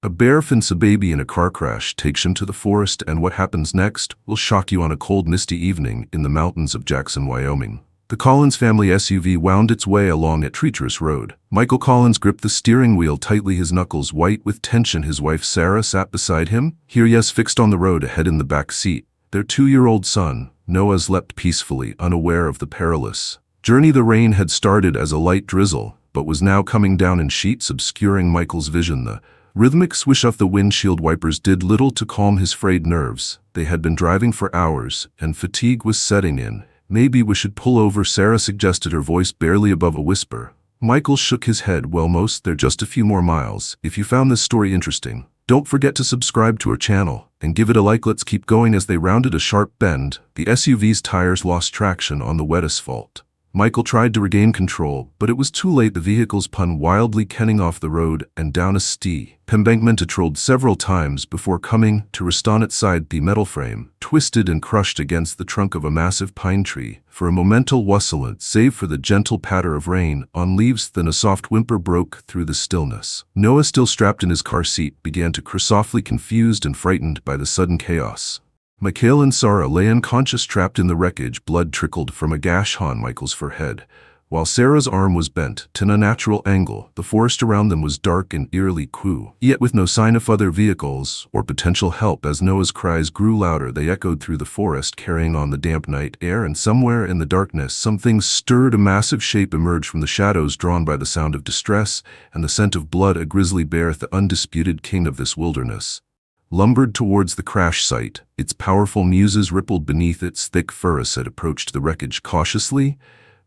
A bear finds a baby in a car crash, takes him to the forest, and what happens next will shock you on a cold, misty evening in the mountains of Jackson, Wyoming. The Collins family SUV wound its way along a treacherous road. Michael Collins gripped the steering wheel tightly, his knuckles white with tension. His wife Sarah sat beside him, her eyes fixed on the road ahead in the back seat. Their 2-year-old son, Noah, leapt peacefully, unaware of the perilous journey. The rain had started as a light drizzle, but was now coming down in sheets, obscuring Michael's vision. The rhythmic swish of the windshield wipers did little to calm his frayed nerves. They had been driving for hours, and fatigue was setting in. "Maybe we should pull over," Sarah suggested, her voice barely above a whisper. Michael shook his head. "Well, most, they're just a few more miles." If you found this story interesting, don't forget to subscribe to our channel and give it a like. Let's keep going. As they rounded a sharp bend, the SUV's tires lost traction on the wet asphalt. Michael tried to regain control, but it was too late. The vehicle spun wildly, kenning off the road and down a steep embankment. It rolled several times before coming to rest on its side. The metal frame twisted and crushed against the trunk of a massive pine tree. For a momental whistle, save for the gentle patter of rain on leaves, then a soft whimper broke through the stillness. Noah, still strapped in his car seat, began to cry softly, confused and frightened by the sudden chaos. Michael and Sarah lay unconscious, trapped in the wreckage. Blood trickled from a gash on Michael's forehead, while Sarah's arm was bent to an unnatural angle. The forest around them was dark and eerily quiet, yet with no sign of other vehicles or potential help. As Noah's cries grew louder, they echoed through the forest, carrying on the damp night air, and somewhere in the darkness something stirred. A massive shape emerged from the shadows, drawn by the sound of distress and the scent of blood. A grizzly bear, the undisputed king of this wilderness, lumbered towards the crash site. Its powerful muses rippled beneath its thick fur as it approached the wreckage cautiously.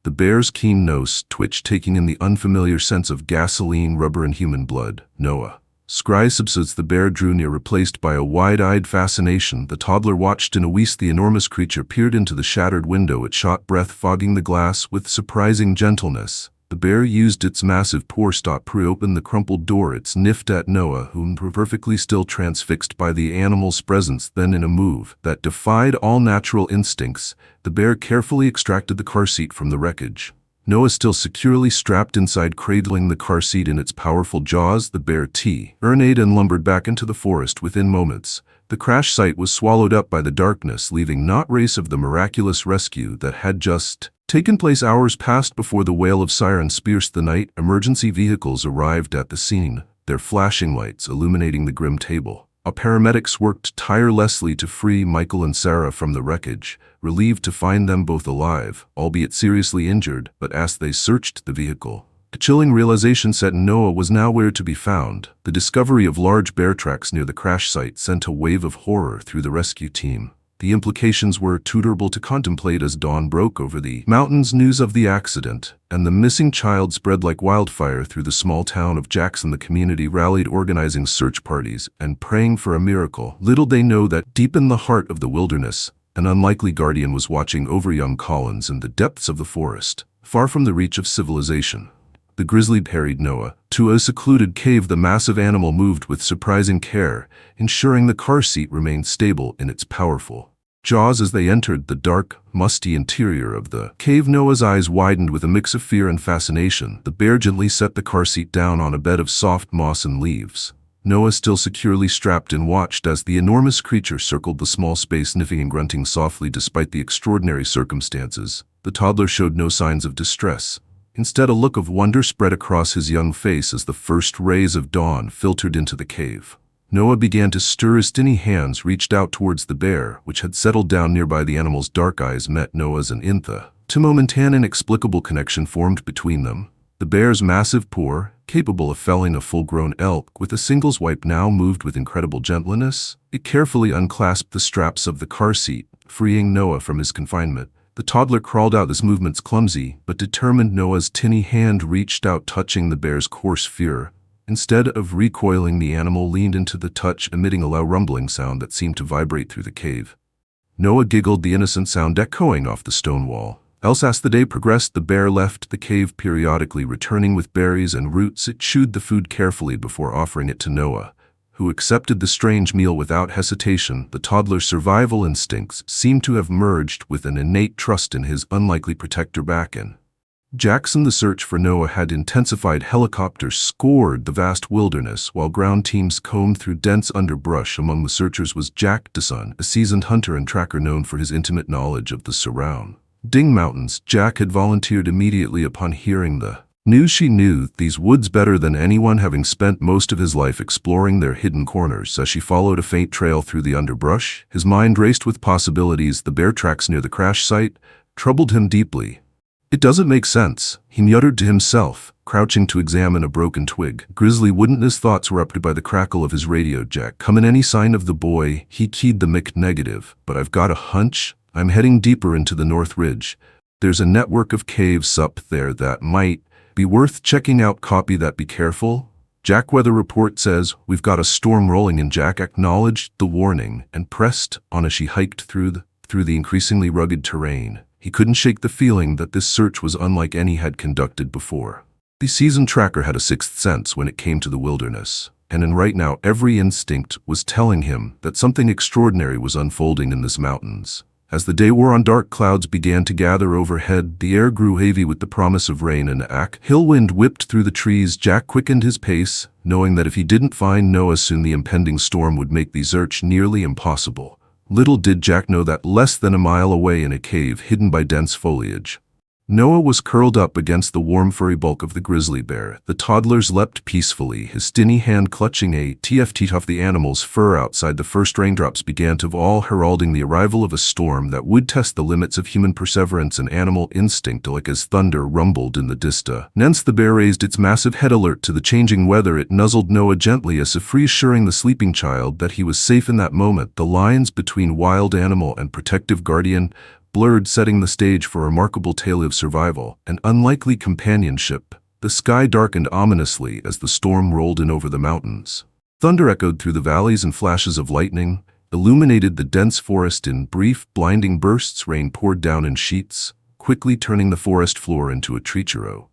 The bear's keen nose twitched, taking in the unfamiliar scents of gasoline, rubber, and human blood. Noah scries subsides. The bear drew near, replaced by a wide-eyed fascination. The toddler watched in a wheeze. The enormous creature peered into the shattered window. It shot breath, fogging the glass with surprising gentleness. The bear used its massive paw to pry open the crumpled door. It sniffed at Noah, whom perfectly still, transfixed by the animal's presence. Then, in a move that defied all natural instincts, the bear carefully extracted the car seat from the wreckage. Noah, still securely strapped inside, cradling the car seat in its powerful jaws. The bear turned and lumbered back into the forest. Within moments, the crash site was swallowed up by the darkness, leaving no trace of the miraculous rescue that had just taken place. Hours passed before the wail of sirens pierced the night. Emergency vehicles arrived at the scene, their flashing lights illuminating the grim table. Paramedics worked tirelessly to free Michael and Sarah from the wreckage, relieved to find them both alive, albeit seriously injured. But as they searched the vehicle, a chilling realization set in. Noah was nowhere to be found. The discovery of large bear tracks near the crash site sent a wave of horror through the rescue team. The implications were too terrible to contemplate. As dawn broke over the mountains, news of the accident and the missing child spread like wildfire through the small town of Jackson. The community rallied, organizing search parties and praying for a miracle. Little they know that deep in the heart of the wilderness, an unlikely guardian was watching over young Collins in the depths of the forest, far from the reach of civilization. The grizzly carried Noah to a secluded cave. The massive animal moved with surprising care, ensuring the car seat remained stable in its powerful jaws. As they entered the dark, musty interior of the cave, Noah's eyes widened with a mix of fear and fascination. The bear gently set the car seat down on a bed of soft moss and leaves. Noah, still securely strapped in, watched as the enormous creature circled the small space, sniffing and grunting softly. Despite the extraordinary circumstances, the toddler showed no signs of distress. Instead, a look of wonder spread across his young face as the first rays of dawn filtered into the cave. Noah began to stir. His tiny hands reached out towards the bear, which had settled down nearby. The animal's dark eyes met Noah's, and in the momentan, inexplicable connection formed between them. The bear's massive paw, capable of felling a full-grown elk with a single swipe, now moved with incredible gentleness. It carefully unclasped the straps of the car seat, freeing Noah from his confinement. The toddler crawled out, his movements clumsy but determined. Noah's tiny hand reached out, touching the bear's coarse fur. Instead of recoiling, the animal leaned into the touch, emitting a loud rumbling sound that seemed to vibrate through the cave. Noah giggled, the innocent sound echoing off the stone wall. Else, as the day progressed, the bear left the cave, periodically returning with berries and roots. It chewed the food carefully before offering it to Noah, who accepted the strange meal without hesitation. The toddler's survival instincts seemed to have merged with an innate trust in his unlikely protector back in Jackson, the search for Noah had intensified. Helicopters scoured the vast wilderness, while ground teams combed through dense underbrush. Among the searchers was Jack Dawson, a seasoned hunter and tracker known for his intimate knowledge of the surrounding mountains. Jack had volunteered immediately upon hearing the news. She knew these woods better than anyone, having spent most of his life exploring their hidden corners. As she followed a faint trail through the underbrush, his mind raced with possibilities. The bear tracks near the crash site troubled him deeply. "It doesn't make sense," he muttered to himself, crouching to examine a broken twig. Grizzly wouldn't. His thoughts were interrupted by the crackle of his radio. "Jack, come in. Any sign of the boy?" He keyed the mic. "Negative, but I've got a hunch. I'm heading deeper into the North Ridge. There's a network of caves up there that might be worth checking out. Copy that. Be careful." "Jack, weather report says we've got a storm rolling in." Jack acknowledged the warning and pressed on as she hiked through the increasingly rugged terrain. He couldn't shake the feeling that this search was unlike any he had conducted before. The seasoned tracker had a sixth sense when it came to the wilderness, and right now every instinct was telling him that something extraordinary was unfolding in these mountains. As the day wore on, dark clouds began to gather overhead. The air grew heavy with the promise of rain, and a hill wind whipped through the trees. Jack quickened his pace, knowing that if he didn't find Noah soon, the impending storm would make the search nearly impossible. Little did Jack know that less than a mile away, in a cave hidden by dense foliage, Noah was curled up against the warm furry bulk of the grizzly bear. The toddlers leapt peacefully, his skinny hand clutching a tuft of the animal's fur. Outside, the first raindrops began to fall, heralding the arrival of a storm that would test the limits of human perseverance and animal instinct. Like as thunder rumbled in the distance, the bear raised its massive head, alert to the changing weather. It nuzzled Noah gently, as if reassuring the sleeping child that he was safe in that moment. The lines between wild animal and protective guardian blurred, setting the stage for a remarkable tale of survival and unlikely companionship. The sky darkened ominously as the storm rolled in over the mountains. Thunder echoed through the valleys, and flashes of lightning illuminated the dense forest. In brief, blinding bursts, rain poured down in sheets, quickly turning the forest floor into a treacherous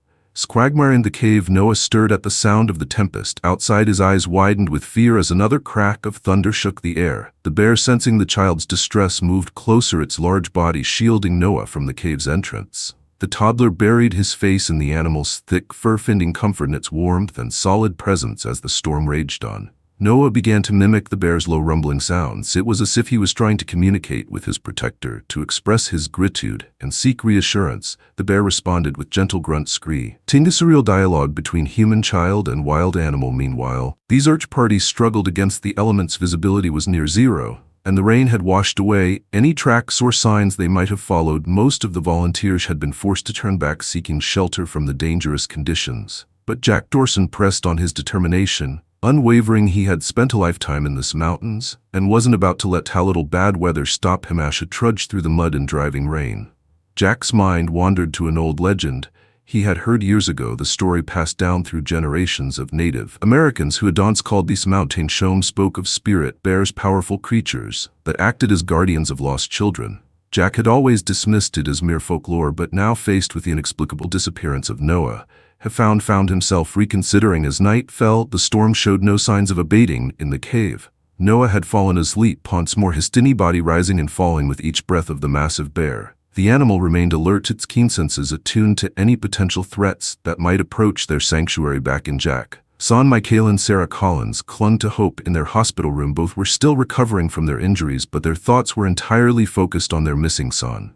quagmire. In the cave, Noah stirred at the sound of the tempest. Outside, his eyes widened with fear as another crack of thunder shook the air. The bear, sensing the child's distress, moved closer, its large body shielding Noah from the cave's entrance. The toddler buried his face in the animal's thick fur, finding comfort in its warmth and solid presence. As the storm raged on, Noah began to mimic the bear's low rumbling sounds. It was as if he was trying to communicate with his protector, to express his gratitude and seek reassurance. The bear responded with gentle grunt screams, a surreal dialogue between human child and wild animal. Meanwhile, these search parties struggled against the elements. Visibility was near zero, and the rain had washed away any tracks or signs they might have followed. Most of the volunteers had been forced to turn back, seeking shelter from the dangerous conditions. But Jack Dawson pressed on, his determination unwavering. He had spent a lifetime in this mountains and wasn't about to let a little bad weather stop him. As he trudged through the mud and driving rain, Jack's mind wandered to an old legend he had heard years ago, the story passed down through generations of Native Americans who had once called these mountains home. Spoke of spirit bears, powerful creatures that acted as guardians of lost children. Jack had always dismissed it as mere folklore, but now, faced with the inexplicable disappearance of Noah, found himself reconsidering. As night fell, the storm showed no signs of abating in the cave. Noah had fallen asleep once more, his skinny body rising and falling with each breath of the massive bear. The animal remained alert, its keen senses attuned to any potential threats that might approach their sanctuary. Back in Jack, Son Michael and Sarah Collins clung to hope in their hospital room. Both were still recovering from their injuries, but their thoughts were entirely focused on their missing son.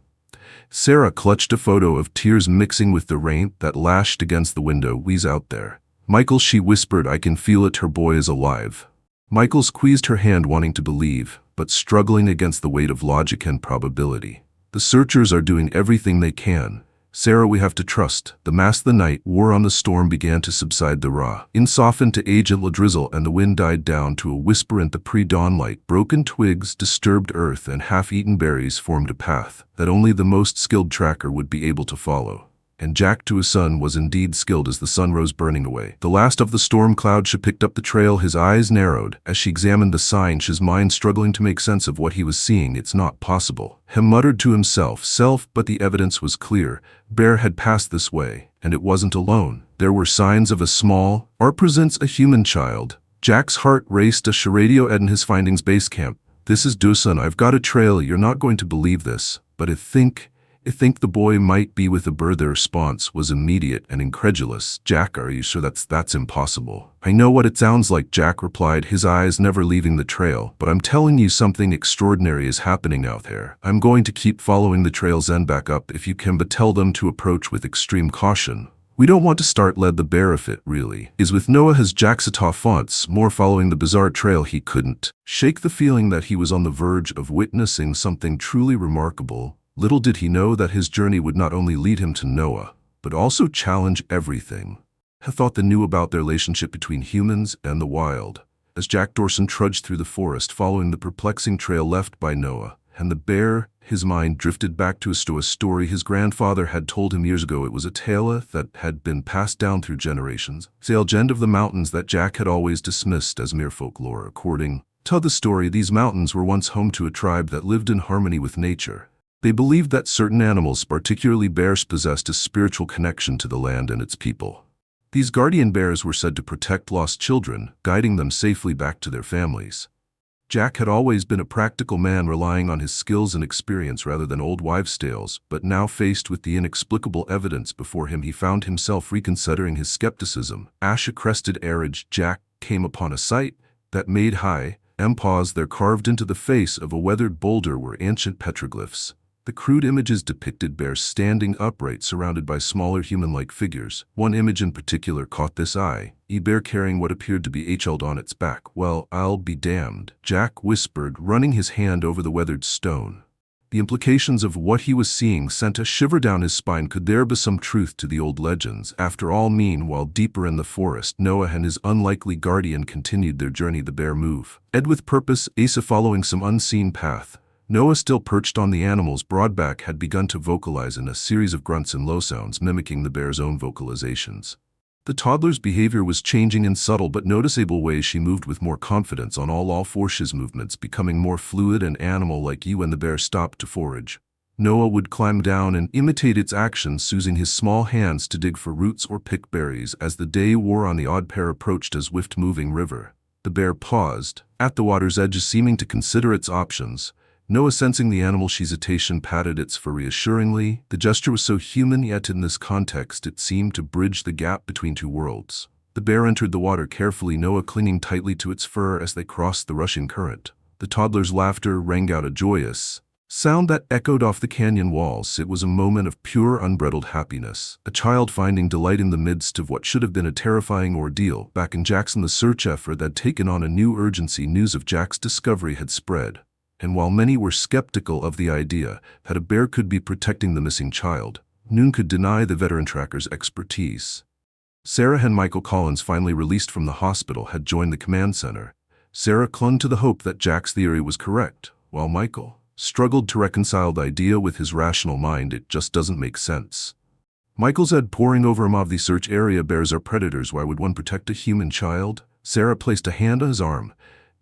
Sarah clutched a photo of tears mixing with the rain that lashed against the window. "He's out there, Michael," she whispered. "I can feel it. Her boy is alive." Michael squeezed her hand, wanting to believe, but struggling against the weight of logic and probability. "The searchers are doing everything they can, Sarah. We have to trust." The night wore on. The storm began to subside. The raw wind softened to a gentle drizzle, and the wind died down to a whisper in the pre-dawn light. Broken twigs, disturbed earth, and half-eaten berries formed a path that only the most skilled tracker would be able to follow. And Jack, to his son, was indeed skilled. As the sun rose, burning away the last of the storm cloud, she picked up the trail. His eyes narrowed as she examined the signs, his mind struggling to make sense of what he was seeing. "It's not possible," he muttered to himself, but the evidence was clear. Bear had passed this way, and it wasn't alone. There were signs of a small, or presents a human child. Jack's heart raced as she radioed in his findings base camp. "This is Dawson. I've got a trail. You're not going to believe this, but I think I think the boy might be with a bird. The response was immediate and incredulous. Jack, are you sure that's impossible? I know what it sounds like, Jack replied, his eyes never leaving the trail, but I'm telling you something extraordinary is happening out there. I'm going to keep following the trails and back up if you can, but tell them to approach with extreme caution. We don't want to start, led the bear. If it really is with Noah, as Jack set off once more following the bizarre trail, he couldn't shake the feeling that he was on the verge of witnessing something truly remarkable. Little did he know that his journey would not only lead him to Noah, but also challenge everything he thought they knew about the relationship between humans and the wild. As Jack Dawson trudged through the forest following the perplexing trail left by Noah and the bear, his mind drifted back to a story his grandfather had told him years ago. It was a tale that had been passed down through generations, the legend of the mountains that Jack had always dismissed as mere folklore. According to the story, these mountains were once home to a tribe that lived in harmony with nature. They believed that certain animals, particularly bears, possessed a spiritual connection to the land and its people. These guardian bears were said to protect lost children, guiding them safely back to their families. Jack had always been a practical man, relying on his skills and experience rather than old wives' tales, but now faced with the inexplicable evidence before him, he found himself reconsidering his skepticism. Asha-crested Arage, Jack came upon a sight that made high paws there carved into the face of a weathered boulder were ancient petroglyphs. The crude images depicted bears standing upright, surrounded by smaller human-like figures. One image in particular caught this eye, a bear carrying what appeared to be a child on its back. "Well, I'll be damned," Jack whispered, running his hand over the weathered stone. The implications of what he was seeing sent a shiver down his spine. Could there be some truth to the old legends? After all, meanwhile, deeper in the forest, Noah and his unlikely guardian continued their journey. The bear moved with purpose, Asa following some unseen path. Noah, still perched on the animal's broad back, had begun to vocalize in a series of grunts and low sounds, mimicking the bear's own vocalizations. The toddler's behavior was changing in subtle but noticeable ways. She moved with more confidence on all fours, his movements becoming more fluid and animal-like. When the bear stopped to forage, Noah would climb down and imitate its actions, using his small hands to dig for roots or pick berries. As the day wore on, the odd pair approached a swift-moving river. The bear paused at the water's edge, seeming to consider its options. Noah, sensing the animal's hesitation, patted its fur reassuringly. The gesture was so human, yet in this context it seemed to bridge the gap between two worlds. The bear entered the water carefully, Noah clinging tightly to its fur as they crossed the rushing current. The toddler's laughter rang out, a joyous sound that echoed off the canyon walls. It was a moment of pure, unbridled happiness, a child finding delight in the midst of what should have been a terrifying ordeal. Back in Jackson, the search effort had taken on a new urgency. News of Jack's discovery had spread, and while many were skeptical of the idea that a bear could be protecting the missing child, none could deny the veteran tracker's expertise. Sarah and Michael Collins, finally released from the hospital, had joined the command center. Sarah clung to the hope that Jack's theory was correct, while Michael struggled to reconcile the idea with his rational mind. It just doesn't make sense. Michael said, pouring over him, of the search area, bears are predators. Why would one protect a human child? Sarah placed a hand on his arm.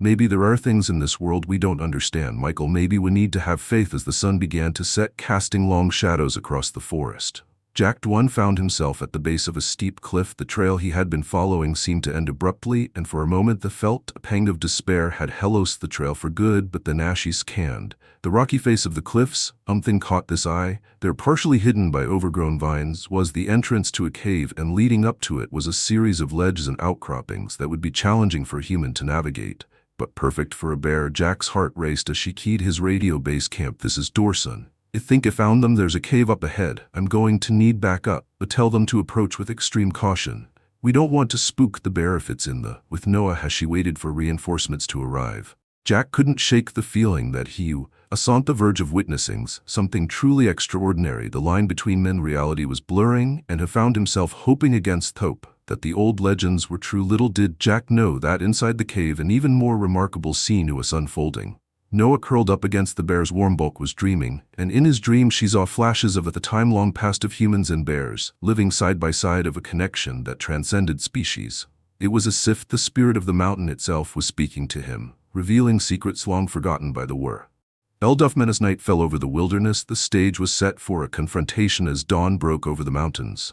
Maybe there are things in this world we don't understand, Michael. Maybe we need to have faith. As the sun began to set, casting long shadows across the forest, Jack Dwan found himself at the base of a steep cliff. The trail he had been following seemed to end abruptly, and for a moment the felt a pang of despair. Had he lost the trail for good? But then, as he scanned the rocky face of the cliffs, something caught his eye. There, partially hidden by overgrown vines, was the entrance to a cave, and leading up to it was a series of ledges and outcroppings that would be challenging for a human to navigate, but perfect for a bear. Jack's heart raced as she keyed his radio base camp. "This is Dawson. I think I found them. There's a cave up ahead. I'm going to need backup, but tell them to approach with extreme caution. We don't want to spook the bear if it's in the..." With Noah as she waited for reinforcements to arrive, Jack couldn't shake the feeling that he was on the verge of witnessing something truly extraordinary. The line between men and reality was blurring, and he found himself hoping against hope that the old legends were true. Little did Jack know that inside the cave an even more remarkable scene was unfolding. Noah, curled up against the bear's warm bulk, was dreaming, and in his dream she saw flashes of the time long past of humans and bears, living side by side, of a connection that transcended species. It was as if the spirit of the mountain itself was speaking to him, revealing secrets long forgotten by the world. Elduffman. As night fell over the wilderness, the stage was set for a confrontation as dawn broke over the mountains.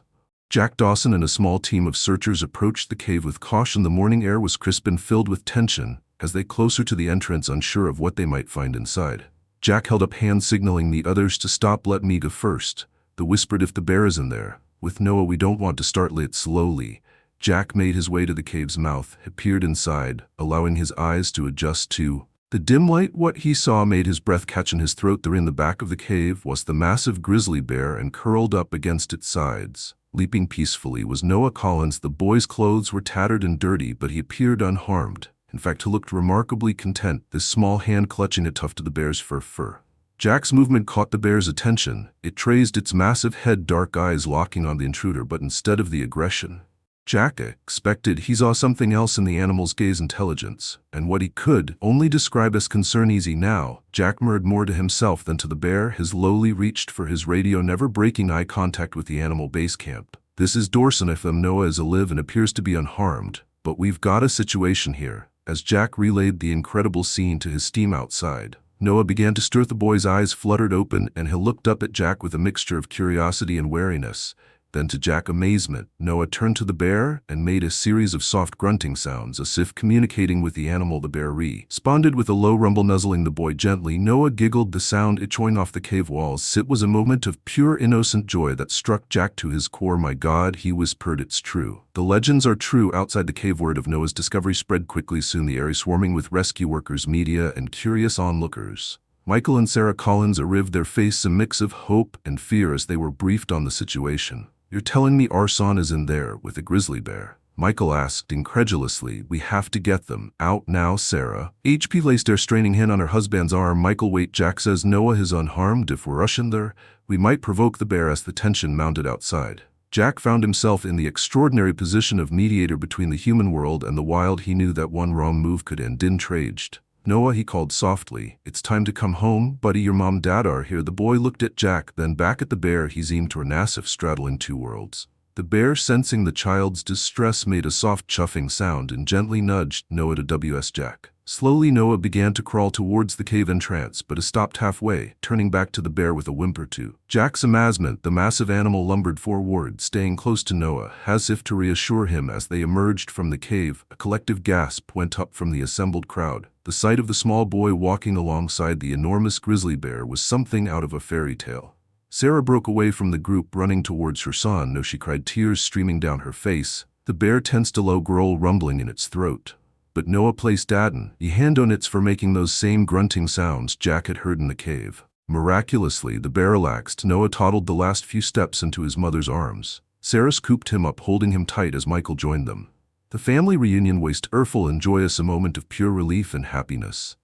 Jack Dawson and a small team of searchers approached the cave with caution. The morning air was crisp and filled with tension as they closer to the entrance, unsure of what they might find inside. Jack held up hands signaling the others to stop. "Let me go first." They whispered, "If the bear is in there." With Noah, "We don't want to start it." Slowly, Jack made his way to the cave's mouth. He peered inside, allowing his eyes to adjust to the dim light. What he saw made his breath catch in his throat. There in the back of the cave was the massive grizzly bear, and curled up against its sides, leaping peacefully, was Noah Collins. The boy's clothes were tattered and dirty, but he appeared unharmed. In fact, he looked remarkably content, this small hand clutching a tuft of the bear's fur. Jack's movement caught the bear's attention. It raised its massive head, dark eyes locking on the intruder, but instead of the aggression Jack expected, he saw something else in the animal's gaze: intelligence, and what he could only describe as concern. "Easy now." Jack murmured, more to himself than to the bear. His lowly reached for his radio, never breaking eye contact with the animal base camp. "This is Dorson FM. Noah is alive and appears to be unharmed, but we've got a situation here." As Jack relayed the incredible scene to his team outside, Noah began to stir. The boy's eyes fluttered open, and he looked up at Jack with a mixture of curiosity and wariness. Then, to Jack's amazement, Noah turned to the bear and made a series of soft grunting sounds, as if communicating with the animal. The bear responded with a low rumble, nuzzling the boy gently. Noah giggled, the sound echoing off the cave walls. It was a moment of pure innocent joy that struck Jack to his core. "My God," he whispered, "it's true. The legends are true." Outside the cave, word of Noah's discovery spread quickly. Soon the area swarming with rescue workers, media, and curious onlookers. Michael and Sarah Collins arrived, their face a mix of hope and fear as they were briefed on the situation. "You're telling me our son is in there with a grizzly bear?" Michael asked incredulously. "We have to get them out now, Sarah." HP lay there, straining hand on her husband's arm. "Michael, wait." Jack says, "Noah is unharmed. If we're rushing there, we might provoke the bear." As the tension mounted outside, Jack found himself in the extraordinary position of mediator between the human world and the wild. He knew that one wrong move could end in tragedy. "Noah," he called softly, "it's time to come home, buddy. Your mom and dad are here." The boy looked at Jack, then back at the bear. He seemed to Nassif, straddling two worlds. The bear, sensing the child's distress, made a soft chuffing sound and gently nudged Noah to WS Jack. Slowly, Noah began to crawl towards the cave entrance, but he stopped halfway, turning back to the bear with a whimper to Jack's amazement. The massive animal lumbered forward, staying close to Noah, as if to reassure him. As they emerged from the cave, a collective gasp went up from the assembled crowd. The sight of the small boy walking alongside the enormous grizzly bear was something out of a fairy tale. Sarah broke away from the group, running towards her son. "No," she cried, tears streaming down her face. The bear tensed, a low growl rumbling in its throat. But Noah placed Dadden, a hand on its for making those same grunting sounds Jack had heard in the cave. Miraculously, the bear relaxed. Noah toddled the last few steps into his mother's arms. Sarah scooped him up, holding him tight as Michael joined them. The family reunion was cheerful and joyous, a moment of pure relief and happiness.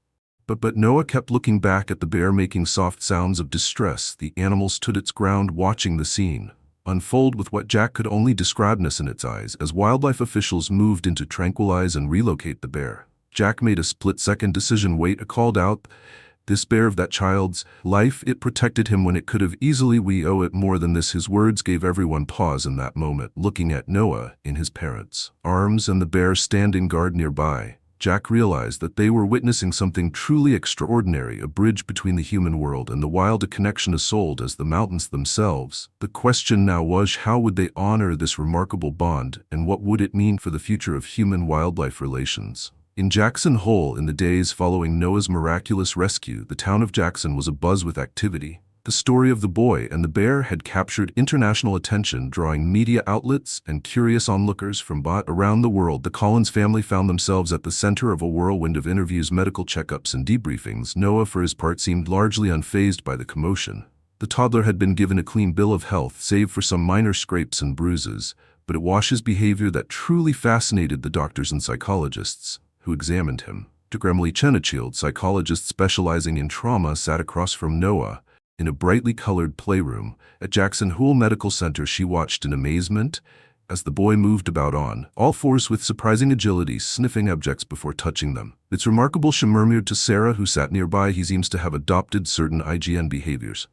But Noah kept looking back at the bear, making soft sounds of distress. The animal stood its ground, watching the scene unfold with what Jack could only describe in its eyes. As wildlife officials moved in to tranquilize and relocate the bear, Jack made a split-second decision. "Wait," called out. "This bear of that child's life, it protected him when it could have easily. We owe it more than this." His words gave everyone pause in that moment, looking at Noah in his parents' arms and the bear standing guard nearby. Jack realized that they were witnessing something truly extraordinary, a bridge between the human world and the wild, a connection as old as the mountains themselves. The question now was, how would they honor this remarkable bond, and what would it mean for the future of human-wildlife relations? In Jackson Hole, in the days following Noah's miraculous rescue, the town of Jackson was abuzz with activity. The story of the boy and the bear had captured international attention, drawing media outlets and curious onlookers from around the world. The Collins family found themselves at the center of a whirlwind of interviews, medical checkups, and debriefings. Noah, for his part, seemed largely unfazed by the commotion. The toddler had been given a clean bill of health, save for some minor scrapes and bruises, but it was his behavior that truly fascinated the doctors and psychologists who examined him. Dr. Emily Chenichild, psychologist specializing in trauma, sat across from Noah in a brightly colored playroom at Jackson Hole Medical Center. She watched in amazement as the boy moved about on all fours with surprising agility, sniffing objects before touching them. "It's remarkable," she murmured to Sarah, who sat nearby. "He seems to have adopted certain IGN behaviors.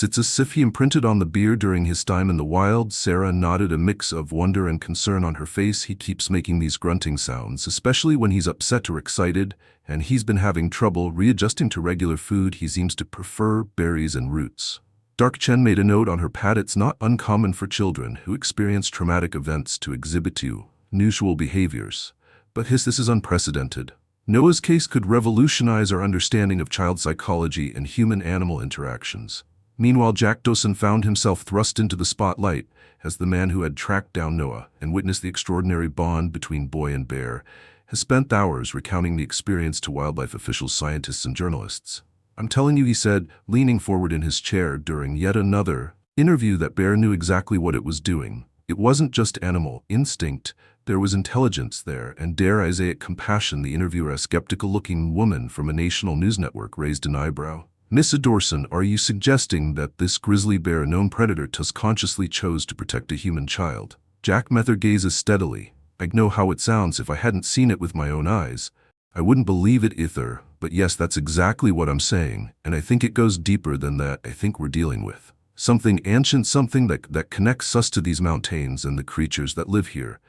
It's as if he imprinted on the bear during his time in the wild." Sarah nodded, a mix of wonder and concern on her face. "He keeps making these grunting sounds, especially when he's upset or excited, and he's been having trouble readjusting to regular food. He seems to prefer berries and roots." Dark Chen made a note on her pad. "It's not uncommon for children who experience traumatic events to exhibit unusual behaviors, but this is unprecedented." Noah's case could revolutionize our understanding of child psychology and human-animal interactions. Meanwhile, Jack Dawson found himself thrust into the spotlight as the man who had tracked down Noah and witnessed the extraordinary bond between boy and bear has spent hours recounting the experience to wildlife officials, scientists, and journalists. "I'm telling you," he said, leaning forward in his chair during yet another interview, that bear knew exactly what it was doing. It wasn't just animal instinct. There was intelligence there, and, dare I say it, compassion. The interviewer, a skeptical-looking woman from a national news network, raised an eyebrow. "Miss Dawson, are you suggesting that this grizzly bear, a known predator, consciously chose to protect a human child?" Jack met her gazes steadily. "I know how it sounds. If I hadn't seen it with my own eyes, I wouldn't believe it either. But yes, that's exactly what I'm saying, and I think it goes deeper than that. I think we're dealing with something ancient, something that connects us to these mountains and the creatures that live here."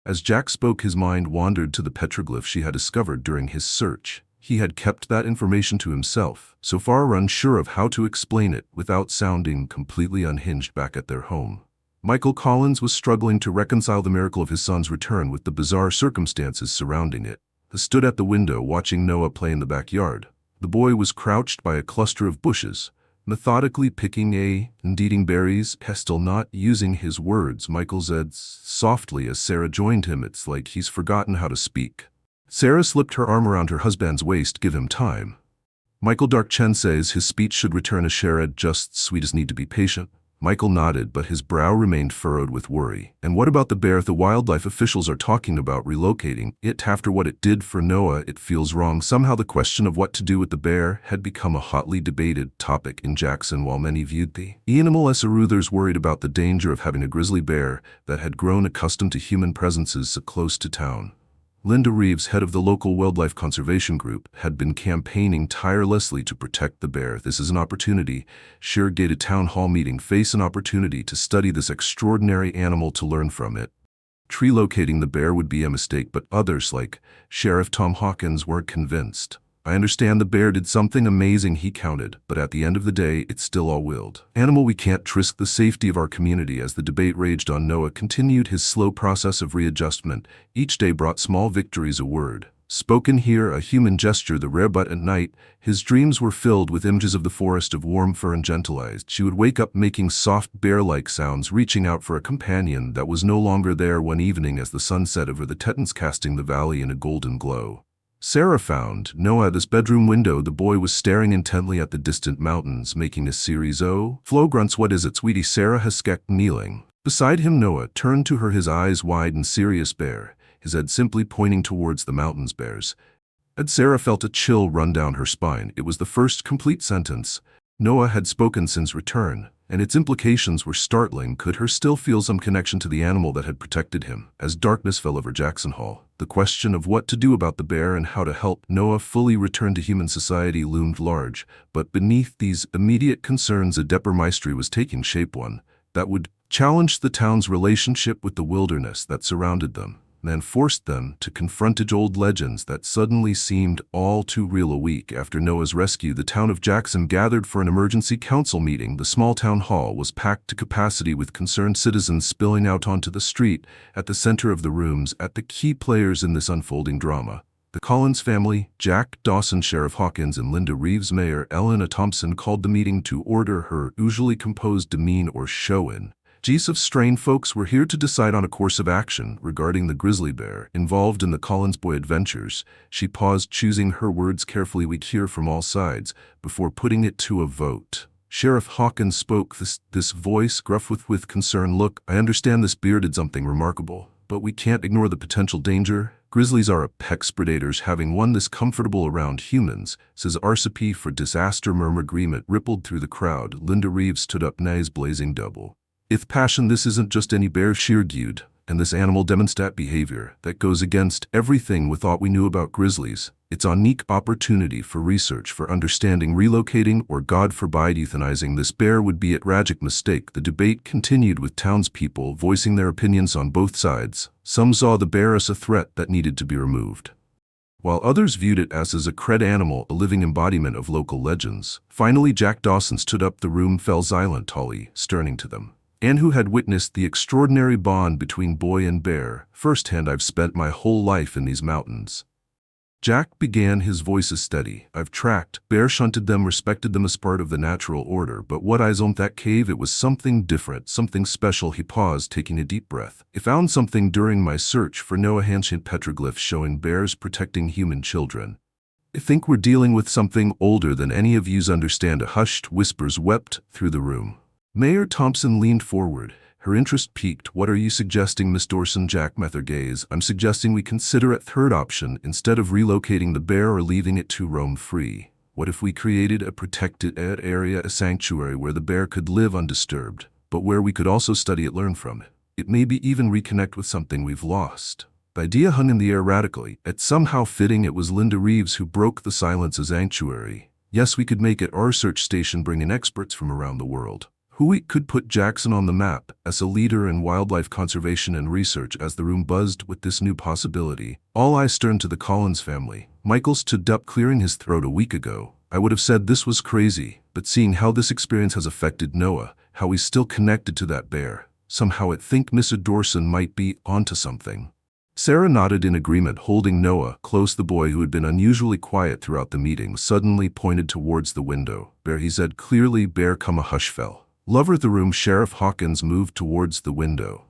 As Jack spoke, his mind wandered to the petroglyph she had discovered during his search. He had kept that information to himself, so far unsure of how to explain it without sounding completely unhinged. Back at their home, Michael Collins was struggling to reconcile the miracle of his son's return with the bizarre circumstances surrounding it. He stood at the window watching Noah play in the backyard. The boy was crouched by a cluster of bushes, methodically picking and eating berries. Still not using his words, Michael said softly as Sarah joined him. "It's like he's forgotten how to speak." Sarah slipped her arm around her husband's waist. "Give him time." Michael Dark Chen says his speech should return. As Sherrod, "Just sweet as need to be patient." Michael nodded, but his brow remained furrowed with worry. "And what about the bear? The wildlife officials are talking about relocating it after what it did for Noah. It feels wrong." Somehow the question of what to do with the bear had become a hotly debated topic in Jackson. While many viewed the animal as others worried about the danger of having a grizzly bear that had grown accustomed to human presences so close to town. Linda Reeves, head of the local wildlife conservation group, had been campaigning tirelessly to protect the bear. "This is an opportunity," she gave a town hall meeting, "face an opportunity to study this extraordinary animal, to learn from it. Relocating the bear would be a mistake." But others, like Sheriff Tom Hawkins, weren't convinced. "I understand the bear did something amazing," he counted, "but at the end of the day, it's still all wild animal. We can't risk the safety of our community." As the debate raged on, Noah continued his slow process of readjustment. Each day brought small victories, a word spoken here, a human gesture, the rare. But at night, his dreams were filled with images of the forest, of warm fur and gentle eyes. She would wake up making soft bear-like sounds, reaching out for a companion that was no longer there. One evening, as the sun set over the Tetons, casting the valley in a golden glow, Sarah found Noah at his bedroom window. The boy was staring intently at the distant mountains, making a series of slow grunts. "What is it, sweetie?" Sarah Heskek, kneeling beside him. Noah turned to her, his eyes wide and serious. "Bear," his head simply pointing towards the mountains. "Bears." And Sarah felt a chill run down her spine. It was the first complete sentence Noah had spoken since return, and its implications were startling. Could her still feel some connection to the animal that had protected him? As darkness fell over Jackson Hall, the question of what to do about the bear and how to help Noah fully return to human society loomed large. But beneath these immediate concerns, a deeper mystery was taking shape, one that would challenge the town's relationship with the wilderness that surrounded them, and forced them to confront old legends that suddenly seemed all too real. A week after Noah's rescue, the town of Jackson gathered for an emergency council meeting. The small town hall was packed to capacity, with concerned citizens spilling out onto the street. At the center of the rooms, at the key players in this unfolding drama, the Collins family. Jack Dawson, Sheriff Hawkins, and Linda Reeves. Mayor Eleanor Thompson called the meeting to order, her usually composed demeanor showing. Of strained folks were here to decide on a course of action regarding the grizzly bear involved in the Collins boy adventures. She paused, choosing her words carefully. "We'd hear from all sides before putting it to a vote." Sheriff Hawkins spoke, this voice gruff with concern. "Look, I understand this bear did something remarkable, but we can't ignore the potential danger. Grizzlies are apex predators. Having one this comfortable around humans, says RCP for disaster." Murmur agreement rippled through the crowd. Linda Reeves stood up, eyes blazing double with passion. "This isn't just any bear," she argued, "and this animal demonstrates behavior that goes against everything we thought we knew about grizzlies. It's a unique opportunity for research, for understanding. Relocating, or God forbid, euthanizing this bear would be a tragic mistake." The debate continued, with townspeople voicing their opinions on both sides. Some saw the bear as a threat that needed to be removed, while others viewed it as a cred animal, a living embodiment of local legends. Finally, Jack Dawson stood up. The room fell silent, tally, turning to them, and who had witnessed the extraordinary bond between boy and bear firsthand. "I've spent my whole life in these mountains. Jack began, his voice is steady. I've tracked. Bear shunted them, respected them as part of the natural order, but what I zoned that cave, it was something different, something special. He paused, taking a deep breath. I found something during my search for Noah, ancient petroglyphs showing bears protecting human children. I think we're dealing with something older than any of yous understand. A hushed whispers swept through the room. Mayor Thompson leaned forward. Her interest piqued. What are you suggesting, Miss Dorson? Jack met her gaze. I'm suggesting we consider a third option. Instead of relocating the bear or leaving it to roam free, what if we created a protected area, a sanctuary where the bear could live undisturbed, but where we could also study it, learn from it? It maybe even reconnect with something we've lost. The idea hung in the air radically. It's somehow fitting it was Linda Reeves who broke the silence. A sanctuary. Yes, we could make it our research station, bring in experts from around the world. We could put Jackson on the map as a leader in wildlife conservation and research. As the room buzzed with this new possibility, all eyes turned to the Collins family. Michael stood up, clearing his throat. A week ago, I would have said this was crazy, but seeing how this experience has affected Noah, how he's still connected to that bear, somehow I think Mr. Dorson might be onto something. Sarah nodded in agreement, holding Noah close. The boy, who had been unusually quiet throughout the meeting, suddenly pointed towards the window. Bear, he said clearly. Bear, come. A hush fell. Lover of the room, Sheriff Hawkins, moved towards the window.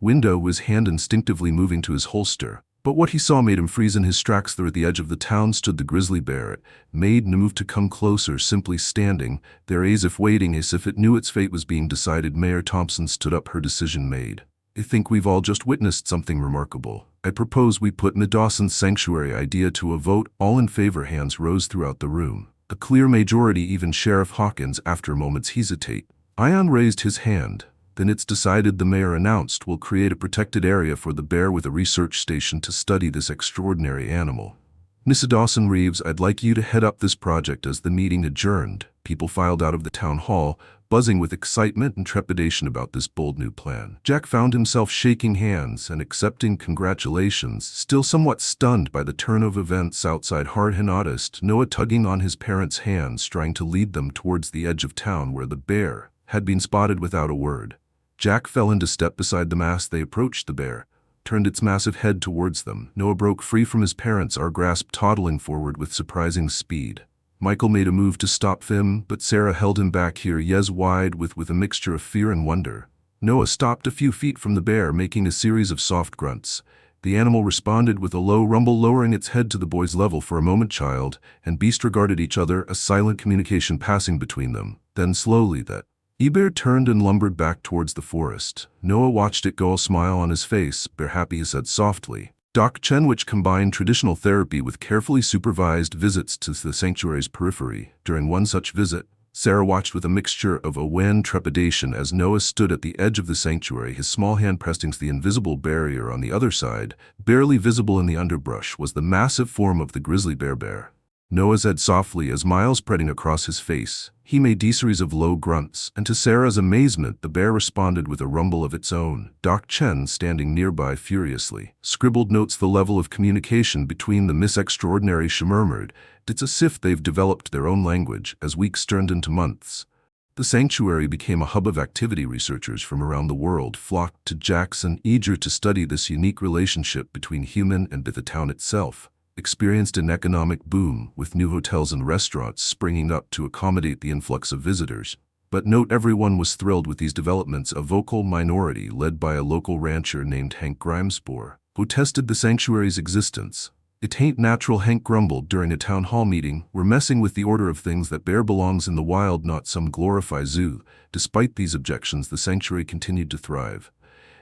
His hand instinctively moving to his holster, but what he saw made him freeze in his tracks. There at the edge of the town stood the grizzly bear. It made no move to come closer, simply standing there as if waiting, as if it knew its fate was being decided. Mayor Thompson stood up, her decision made. I think we've all just witnessed something remarkable. I propose we put Dawson's sanctuary idea to a vote. All in favor. Hands rose throughout the room. A clear majority, even Sheriff Hawkins, after a moment's hesitate. Ion raised his hand. Then it's decided, the mayor announced. We'll create a protected area for the bear with a research station to study this extraordinary animal. Miss Dawson Reeves, I'd like you to head up this project. As the meeting adjourned, people filed out of the town hall, buzzing with excitement and trepidation about this bold new plan. Jack found himself shaking hands and accepting congratulations, still somewhat stunned by the turn of events outside. Hard and noticed Noah tugging on his parents' hands, trying to lead them towards the edge of town where the bear had been spotted. Without a word, Jack fell into step beside the mass. They approached the bear, turned its massive head towards them. Noah broke free from his parents, our grasp, toddling forward with surprising speed. Michael made a move to stop him, but Sarah held him back. Here, yes, wide with a mixture of fear and wonder. Noah stopped a few feet from the bear, making a series of soft grunts. The animal responded with a low rumble, lowering its head to the boy's level. For a moment, child and beast regarded each other, a silent communication passing between them. Then slowly that bear turned and lumbered back towards the forest. Noah watched it go, a smile on his face. Bear happy, he said softly. Doc Chen, which combined traditional therapy with carefully supervised visits to the sanctuary's periphery. During one such visit, Sarah watched with a mixture of awe and trepidation as Noah stood at the edge of the sanctuary, his small hand pressed against the invisible barrier. On the other side, barely visible in the underbrush, was the massive form of the grizzly bear. Noah said softly, as smiles spreading across his face. He made a series of low grunts, and to Sarah's amazement, the bear responded with a rumble of its own. Doc Chen, standing nearby, furiously scribbled notes. The level of communication between the Miss Extraordinary, she murmured. It's as if they've developed their own language. As weeks turned into months, the sanctuary became a hub of activity. Researchers from around the world flocked to Jackson, eager to study this unique relationship between human and the town itself. Experienced an economic boom, with new hotels and restaurants springing up to accommodate the influx of visitors. But note, everyone was thrilled with these developments. A vocal minority, led by a local rancher named Hank Grimespor, who tested the sanctuary's existence. It ain't natural, Hank grumbled during a town hall meeting. We're messing with the order of things. That bear belongs in the wild, not some glorified zoo. Despite these objections, the sanctuary continued to thrive.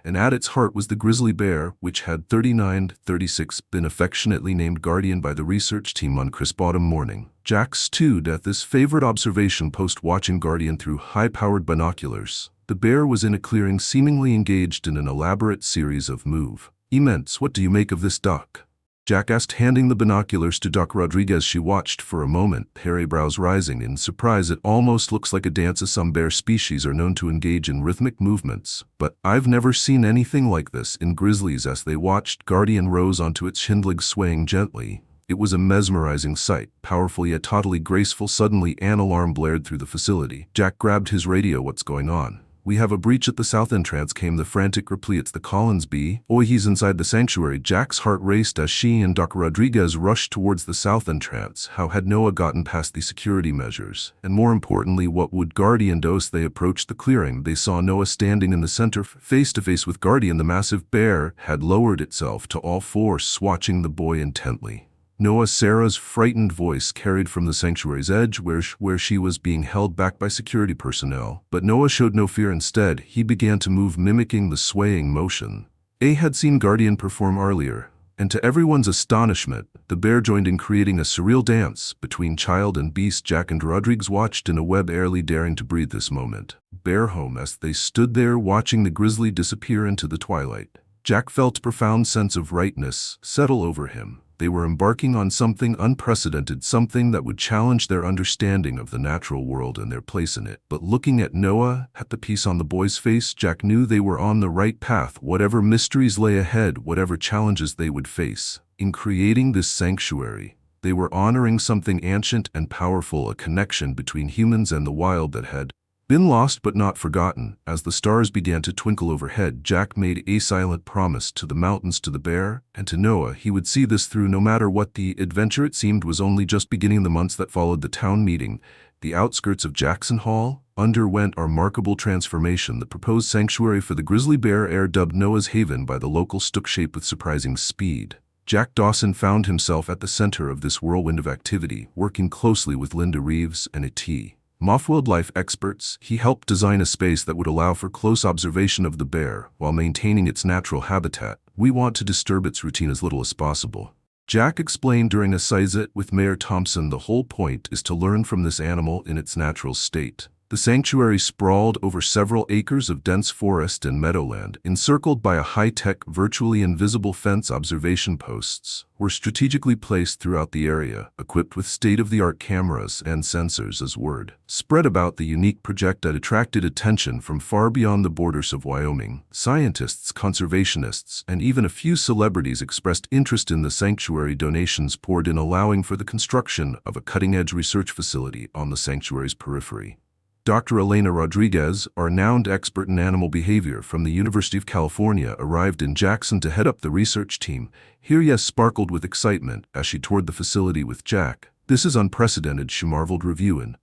And at its heart was the grizzly bear, which had 3936 been affectionately named Guardian by the research team. On crisp autumn morning, Jack stewed at this favorite observation post, watching Guardian through high-powered binoculars. The bear was in a clearing, seemingly engaged in an elaborate series of moves. Immense. What do you make of this, Doc? Jack asked, handing the binoculars to Doc Rodriguez. She watched for a moment, hairy brows rising in surprise. It almost looks like a dance, as some bear species are known to engage in rhythmic movements. But I've never seen anything like this in grizzlies. As they watched, Guardian rose onto its hind legs, swaying gently. It was a mesmerizing sight, powerful yet totally graceful. Suddenly, an alarm blared through the facility. Jack grabbed his radio. What's going on? "We have a breach at the south entrance," came the frantic reply. "It's the Collins B. Oi, he's inside the sanctuary." Jack's heart raced as she and Dr. Rodriguez rushed towards the south entrance. How had Noah gotten past the security measures? And more importantly, what would Guardian do? As they approached the clearing, they saw Noah standing in the center, face to face with Guardian. The massive bear had lowered itself to all fours, watching the boy intently. Noah, Sarah's frightened voice carried from the sanctuary's edge where she was being held back by security personnel. But Noah showed no fear. Instead, he began to move, mimicking the swaying motion A had seen Guardian perform earlier, and to everyone's astonishment, the bear joined in, creating a surreal dance between child and beast. Jack and Rodriguez watched in a web, barely daring to breathe this moment. Bear home as they stood there watching the grizzly disappear into the twilight. Jack felt a profound sense of rightness settle over him. They were embarking on something unprecedented, something that would challenge their understanding of the natural world and their place in it. But looking at Noah, at the peace on the boy's face, Jack knew they were on the right path. Whatever mysteries lay ahead, whatever challenges they would face, in creating this sanctuary, they were honoring something ancient and powerful, a connection between humans and the wild that had been lost but not forgotten. As the stars began to twinkle overhead, Jack made a silent promise to the mountains, to the bear, and to Noah. He would see this through no matter what. The adventure, it seemed, was only just beginning. The months that followed the town meeting, the outskirts of Jackson Hall, underwent a remarkable transformation. The proposed sanctuary for the grizzly bear, dubbed Noah's Haven by the locals, took shape with surprising speed. Jack Dawson found himself at the center of this whirlwind of activity, working closely with Linda Reeves and A.T. Moff wildlife experts. He helped design a space that would allow for close observation of the bear while maintaining its natural habitat. "We want to disturb its routine as little as possible," Jack explained during a visit with Mayor Thompson. "The whole point is to learn from this animal in its natural state." The sanctuary sprawled over several acres of dense forest and meadowland, encircled by a high-tech, virtually invisible fence. Observation posts were strategically placed throughout the area, equipped with state-of-the-art cameras and sensors. As word spread about the unique project that attracted attention from far beyond the borders of Wyoming, scientists, conservationists, and even a few celebrities expressed interest in the sanctuary. Donations poured in, allowing for the construction of a cutting-edge research facility on the sanctuary's periphery. Dr. Elena Rodriguez, a renowned expert in animal behavior from the University of California, arrived in Jackson to head up the research team. Here sparkled with excitement as she toured the facility with Jack. "This is unprecedented," she marveled, reviewing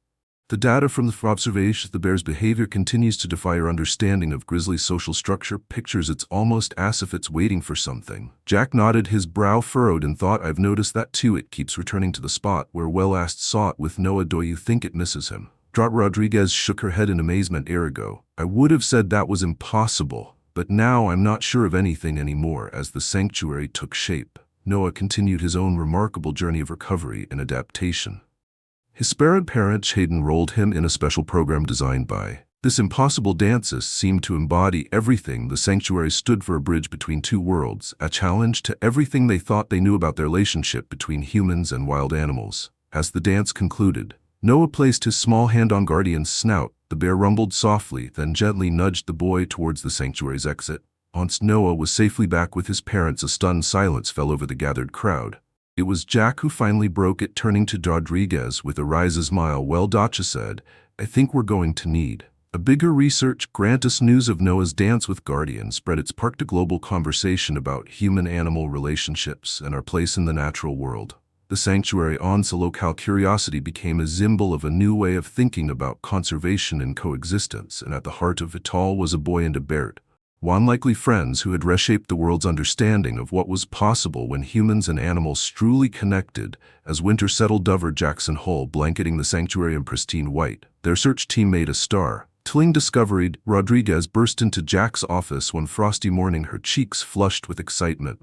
the data from the observations. "The bear's behavior continues to defy our understanding of grizzly social structure. Pictures, it's almost as if it's waiting for something." Jack nodded, his brow furrowed in thought. "I've noticed that too. It keeps returning to the spot where we last saw it with Noah. Do you think it misses him?" Rodriguez shook her head in amazement. "Ergo, I would have said that was impossible, but now I'm not sure of anything anymore." As the sanctuary took shape, Noah continued his own remarkable journey of recovery and adaptation. His parent Hayden enrolled him in a special program designed by this impossible dances seemed to embody everything. The sanctuary stood for a bridge between two worlds, a challenge to everything they thought they knew about the relationship between humans and wild animals. As the dance concluded, Noah placed his small hand on Guardian's snout. The bear rumbled softly, then gently nudged the boy towards the sanctuary's exit. Once Noah was safely back with his parents, a stunned silence fell over the gathered crowd. It was Jack who finally broke it, turning to Rodriguez with a wry smile. "Well, Dacha said, I think we're going to need a bigger research grant." Us news of Noah's dance with Guardian spread. It sparked a global conversation about human-animal relationships and our place in the natural world. The sanctuary on's local curiosity became a symbol of a new way of thinking about conservation and coexistence, and at the heart of it all was a boy and a bear, unlikely friends who had reshaped the world's understanding of what was possible when humans and animals truly connected. As winter settled over Jackson Hole, blanketing the sanctuary in pristine white, their search team made a startling discovery. Rodriguez burst into Jack's office one frosty morning, her cheeks flushed with excitement.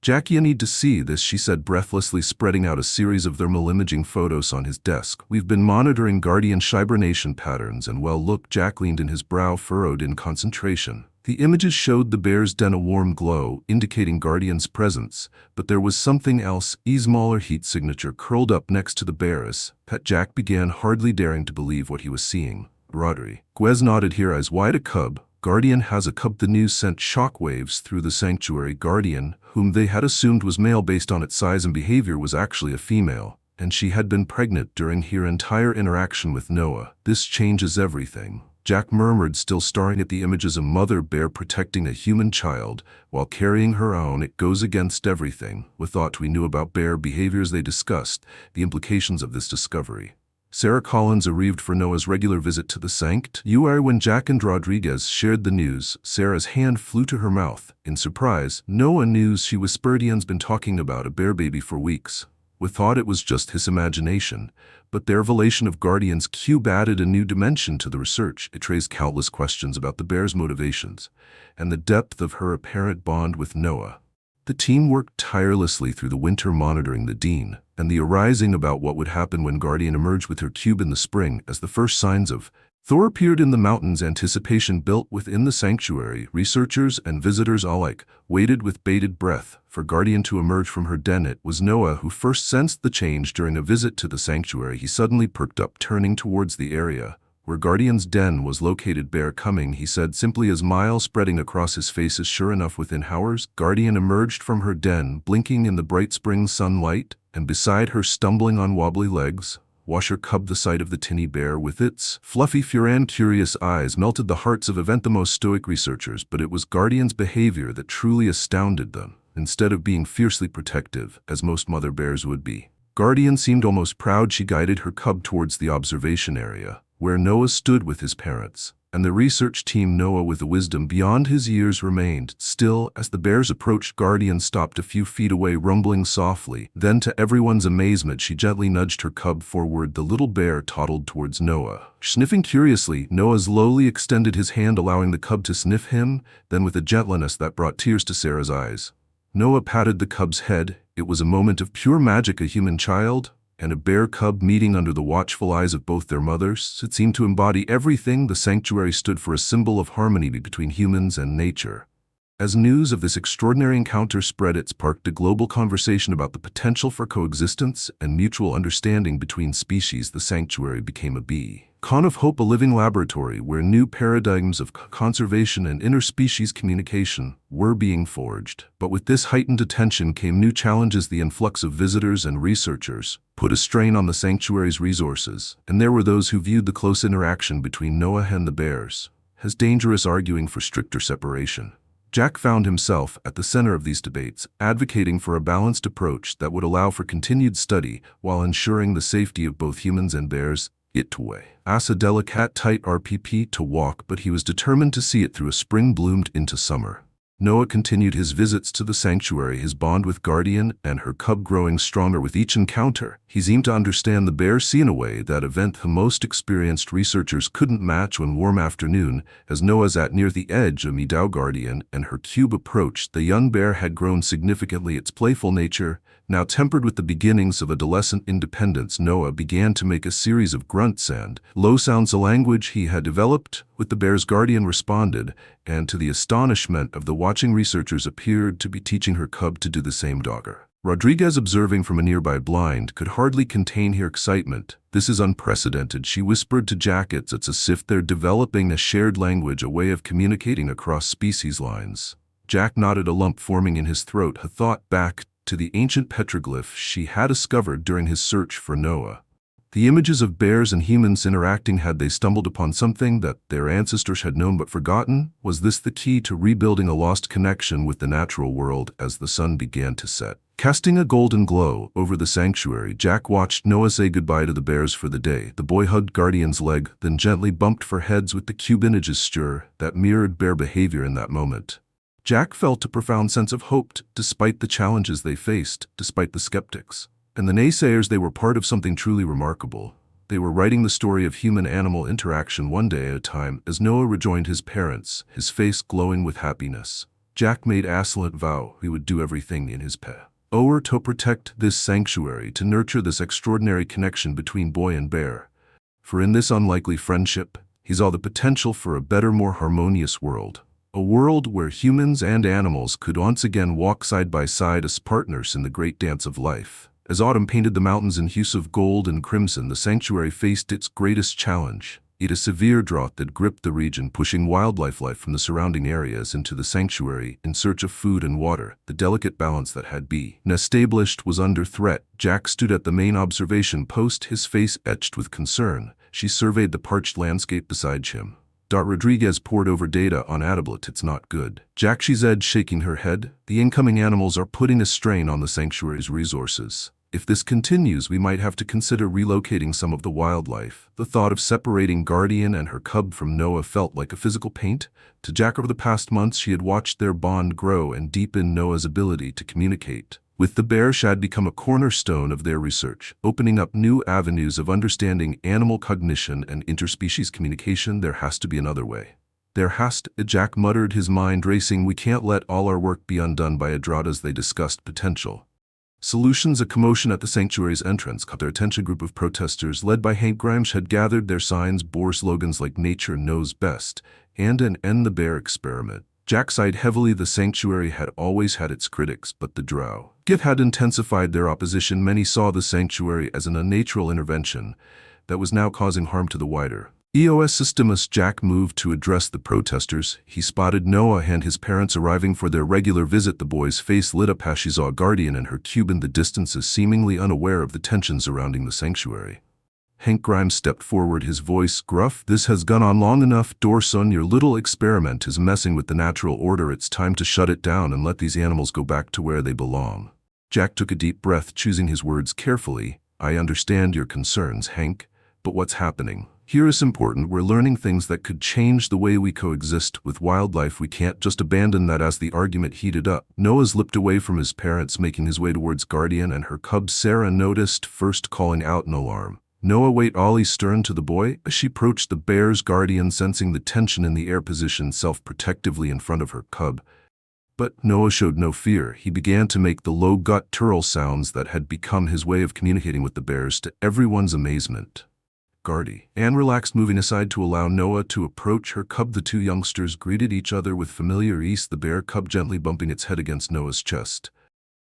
"Jackie, I need to see this," she said breathlessly, spreading out a series of thermal imaging photos on his desk. "We've been monitoring Guardian's hibernation patterns and, well, look." Jack leaned in, his brow furrowed in concentration. The images showed the bear's den a warm glow, indicating Guardian's presence, but there was something else. A smaller heat signature curled up next to the bear's pet. Jack began, hardly daring to believe what he was seeing. Rodriguez nodded, here, eyes wide. "A cub. Guardian has a cub." The news sent shockwaves through the sanctuary. Guardian, whom they had assumed was male based on its size and behavior, was actually a female, and she had been pregnant during her entire interaction with Noah. "This changes everything." Jack murmured, still staring at the image as a mother bear protecting a human child while carrying her own. It goes against everything we thought we knew about bear behaviors. They discussed the implications of this discovery. Sarah Collins arrived for Noah's regular visit to the sanctuary. When Jack and Rodriguez shared the news, Sarah's hand flew to her mouth. In surprise, Noah knew. She whispered, "Ian's been talking about a bear baby for weeks. We thought it was just his imagination." But the revelation of Guardian's cube added a new dimension to the research. It raised countless questions about the bear's motivations and the depth of her apparent bond with Noah. The team worked tirelessly through the winter, monitoring the Dean and the arising about what would happen when Guardian emerged with her cube in the spring. As the first signs of Thor appeared in the mountains, anticipation built within the sanctuary. Researchers and visitors alike waited with bated breath for Guardian to emerge from her den. It was Noah who first sensed the change during a visit to the sanctuary. He suddenly perked up, turning towards the area where Guardian's den was located. "Bear coming," he said simply, a smile spreading across his face. Sure enough, within hours, Guardian emerged from her den, blinking in the bright spring sunlight, and beside her, stumbling on wobbly legs, was her cub. The sight of the tiny bear with its fluffy fur and curious eyes melted the hearts of even the most stoic researchers. But it was Guardian's behavior that truly astounded them. Instead of being fiercely protective, as most mother bears would be, Guardian seemed almost proud. She guided her cub towards the observation area, where Noah stood with his parents, and the research team. Noah, with a wisdom beyond his years, remained still as the bears approached. Guardian stopped a few feet away, rumbling softly. Then, to everyone's amazement, she gently nudged her cub forward. The little bear toddled towards Noah, sniffing curiously. Noah slowly extended his hand, allowing the cub to sniff him, then with a gentleness that brought tears to Sarah's eyes, Noah patted the cub's head. It was a moment of pure magic, a human child and a bear cub meeting under the watchful eyes of both their mothers. It seemed to embody everything the sanctuary stood for, a symbol of harmony between humans and nature. As news of this extraordinary encounter spread, it sparked a global conversation about the potential for coexistence and mutual understanding between species. The sanctuary became a beacon of hope, a living laboratory where new paradigms of conservation and interspecies communication were being forged. But with this heightened attention came new challenges. The influx of visitors and researchers put a strain on the sanctuary's resources, and there were those who viewed the close interaction between Noah and the bears as dangerous, arguing for stricter separation. Jack found himself at the center of these debates, advocating for a balanced approach that would allow for continued study while ensuring the safety of both humans and bears. It way as a delicate, tight RPP to walk, but he was determined to see it through. A spring bloomed into summer. Noah continued his visits to the sanctuary, his bond with Guardian and her cub growing stronger with each encounter. He seemed to understand the bear sea in a way that the most experienced researchers couldn't match. One warm afternoon, as Noah sat near the edge of Meadow, Guardian and her cube approached. The young bear had grown significantly, its playful nature now tempered with the beginnings of adolescent independence. Noah began to make a series of grunts and low sounds, a language he had developed with the bear's. Guardian responded, and to the astonishment of the watching researchers, appeared to be teaching her cub to do the same. Dogger Rodriguez, observing from a nearby blind, could hardly contain her excitement. "This is unprecedented," she whispered to Jack. It's as if they're developing a shared language, a way of communicating across species lines." Jack nodded, a lump forming in his throat, a thought back to the ancient petroglyph she had discovered during his search for Noah. The images of bears and humans interacting, had they stumbled upon something that their ancestors had known but forgotten? Was this the key to rebuilding a lost connection with the natural world? As the sun began to set, casting a golden glow over the sanctuary, Jack watched Noah say goodbye to the bears for the day. The boy hugged Guardian's leg, then gently bumped for heads with the cube images stir that mirrored bear behavior in that moment. Jack felt a profound sense of hope. Despite the challenges they faced, despite the skeptics and the naysayers, they were part of something truly remarkable. They were writing the story of human-animal interaction one day at a time. As Noah rejoined his parents, his face glowing with happiness, Jack made a solemn vow he would do everything in his power to protect this sanctuary, to nurture this extraordinary connection between boy and bear. For in this unlikely friendship, he saw the potential for a better, more harmonious world. A world where humans and animals could once again walk side by side as partners in the great dance of life. As autumn painted the mountains in hues of gold and crimson, the sanctuary faced its greatest challenge. A severe drought that gripped the region, pushing wildlife life from the surrounding areas into the sanctuary in search of food and water. The delicate balance that had been established was under threat. Jack stood at the main observation post, his face etched with concern. She surveyed the parched landscape beside him, Rodriguez pored over data on Atablet. It's not good. Jack, she said, shaking her head. The incoming animals are putting a strain on the sanctuary's resources. If this continues, we might have to consider relocating some of the wildlife. The thought of separating Guardian and her cub from Noah felt like a physical pain. To Jack, over the past months, she had watched their bond grow and deepen Noah's ability to communicate with the bear had become a cornerstone of their research, opening up new avenues of understanding animal cognition and interspecies communication. There has to be another way. Jack muttered, his mind racing. We can't let all our work be undone by a drought. As they discussed potential solutions, a commotion at the sanctuary's entrance caught their attention. A group of protesters led by Hank Grimes had gathered. Their signs bore slogans like "Nature Knows Best" and "An End the Bear Experiment." Jack sighed heavily. The sanctuary had always had its critics, but the drought had intensified their opposition. Many saw the sanctuary as an unnatural intervention that was now causing harm to the wider EOS system. As Jack moved to address the protesters, he spotted Noah and his parents arriving for their regular visit. The boy's face lit up as she saw Guardian and her cube in the distances, seemingly unaware of the tension surrounding the sanctuary. Hank Grimes stepped forward, his voice gruff. This has gone on long enough. Dorson, your little experiment is messing with the natural order. It's time to shut it down and let these animals go back to where they belong. Jack took a deep breath, choosing his words carefully. I understand your concerns, Hank, but what's happening here is important. We're learning things that could change the way we coexist with wildlife. We can't just abandon that. As the argument heated up, Noah slipped away from his parents, making his way towards Guardian and her cub. Sarah noticed, first calling out in alarm. Noah, wait! Ollie stern to the boy. As she approached the bear's Guardian, sensing the tension in the air, positioned self-protectively in front of her cub. But Noah showed no fear. He began to make the low guttural sounds that had become his way of communicating with the bears. To everyone's amazement, Anne relaxed, moving aside to allow Noah to approach her cub. The two youngsters greeted each other with familiar ease, the bear cub gently bumping its head against Noah's chest.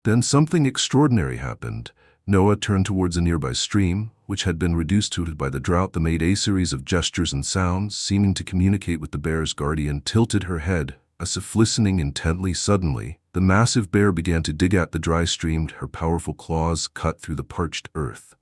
Then something extraordinary happened. Noah turned towards a nearby stream, which had been reduced to it by the drought. They made a series of gestures and sounds, seeming to communicate with the bear's Guardian. Tilted her head, as if listening intently. Suddenly, the massive bear began to dig at the dry stream. Her powerful claws cut through the parched earth.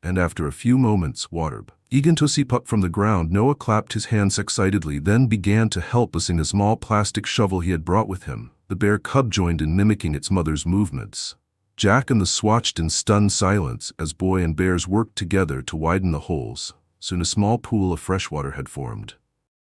And after a few moments, water began to seep up from the ground. Noah clapped his hands excitedly, then began to help, using a small plastic shovel he had brought with him. The bear cub joined in, mimicking its mother's movements. Jack and the watched in stunned silence as boy and bears worked together to widen the holes. Soon a small pool of fresh water had formed.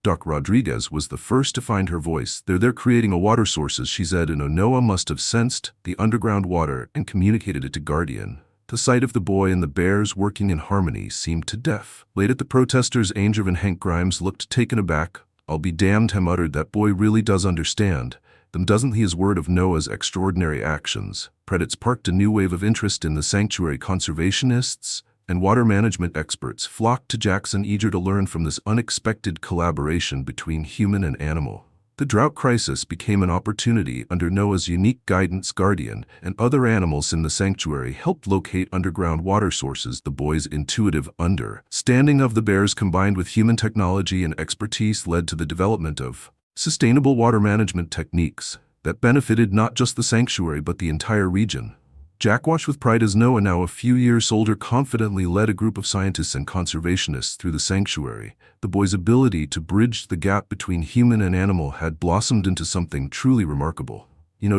Doc Rodriguez was the first to find her voice. They're creating a water sources, she said, and Noah must have sensed the underground water and communicated it to Guardian. The sight of the boy and the bears working in harmony seemed to deaf. Late at the protesters, Angel and Hank Grimes looked taken aback. I'll be damned, he muttered. That boy really does understand them, doesn't he? His word of Noah's extraordinary actions. It sparked a new wave of interest in the sanctuary. Conservationists and water management experts flocked to Jackson, eager to learn from this unexpected collaboration between human and animal. The drought crisis became an opportunity. Under Noah's unique guidance, Guardian and other animals in the sanctuary helped locate underground water sources. The boy's intuitive understanding of the bears, combined with human technology and expertise, led to the development of sustainable water management techniques that benefited not just the sanctuary but the entire region. Jack watched with pride as Noah, now a few years older, confidently led a group of scientists and conservationists through the sanctuary. The boy's ability to bridge the gap between human and animal had blossomed into something truly remarkable.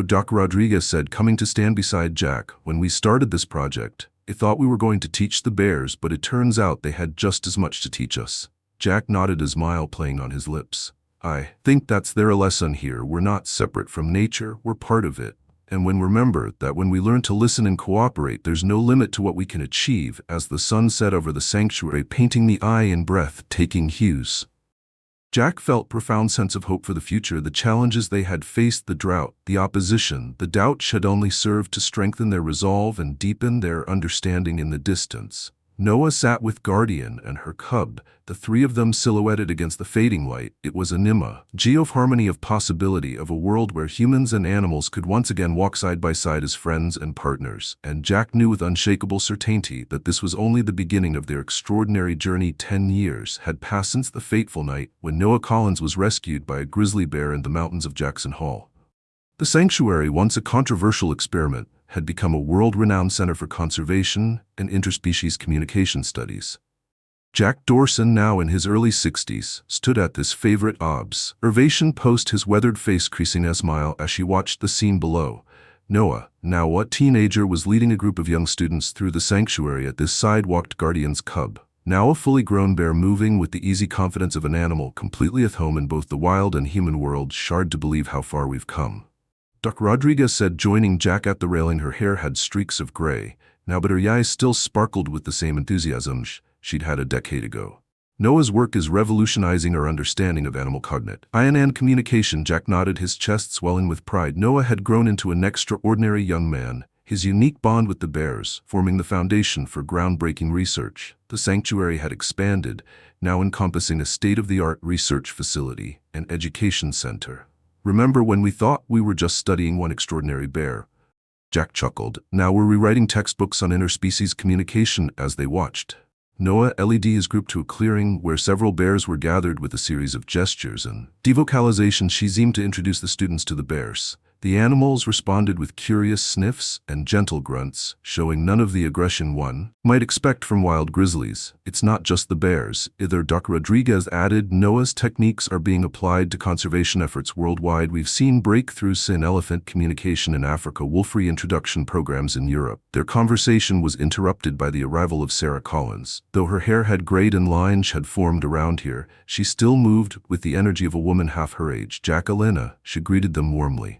Doc Rodriguez said, coming to stand beside Jack, when we started this project, I thought we were going to teach the bears, but it turns out they had just as much to teach us. Jack nodded, a smile playing on his lips. I think that's their lesson here. We're not separate from nature, we're part of it. And remember that when we learn to listen and cooperate, there's no limit to what we can achieve. As the sun set over the sanctuary, painting the eye in breathtaking hues, Jack felt a profound sense of hope for the future. The challenges they had faced, the drought, the opposition, the doubt, had only served to strengthen their resolve and deepen their understanding. In the distance, Noah sat with Guardian and her cub, the three of them silhouetted against the fading light. It was an image of harmony, of possibility, of a world where humans and animals could once again walk side by side as friends and partners. And Jack knew with unshakable certainty that this was only the beginning of their extraordinary journey. 10 years had passed since the fateful night when Noah Collins was rescued by a grizzly bear in the mountains of Jackson Hole. The sanctuary, once a controversial experiment, had become a world-renowned center for conservation and interspecies communication studies. Jack Dorson, now in his early 60s, stood at this favorite observation post, his weathered face creasing a smile as she watched the scene below. Noah, now a teenager, was leading a group of young students through the sanctuary. At this side walked Guardian's cub, now a fully grown bear, moving with the easy confidence of an animal completely at home in both the wild and human worlds. Hard to believe how far we've come, Doc Rodriguez said, joining Jack at the railing. Her hair had streaks of gray now, but her eyes still sparkled with the same enthusiasm she'd had a decade ago. Noah's work is revolutionizing our understanding of animal cognition and communication. Jack nodded, his chest swelling with pride. Noah had grown into an extraordinary young man, his unique bond with the bears forming the foundation for groundbreaking research. The sanctuary had expanded, now encompassing a state-of-the-art research facility and education center. Remember when we thought we were just studying one extraordinary bear? Jack chuckled. Now we're rewriting textbooks on interspecies communication. As they watched, Noah led his group to a clearing where several bears were gathered. With a series of gestures and devocalizations, she seemed to introduce the students to the bears. The animals responded with curious sniffs and gentle grunts, showing none of the aggression one might expect from wild grizzlies. It's not just the bears, either, Dr. Rodriguez added. Noah's techniques are being applied to conservation efforts worldwide. We've seen breakthroughs in elephant communication in Africa, wolf reintroduction programs in Europe. Their conversation was interrupted by the arrival of Sarah Collins. Though her hair had grayed and lines had formed around here, she still moved with the energy of a woman half her age. Jack, Elena, she greeted them warmly.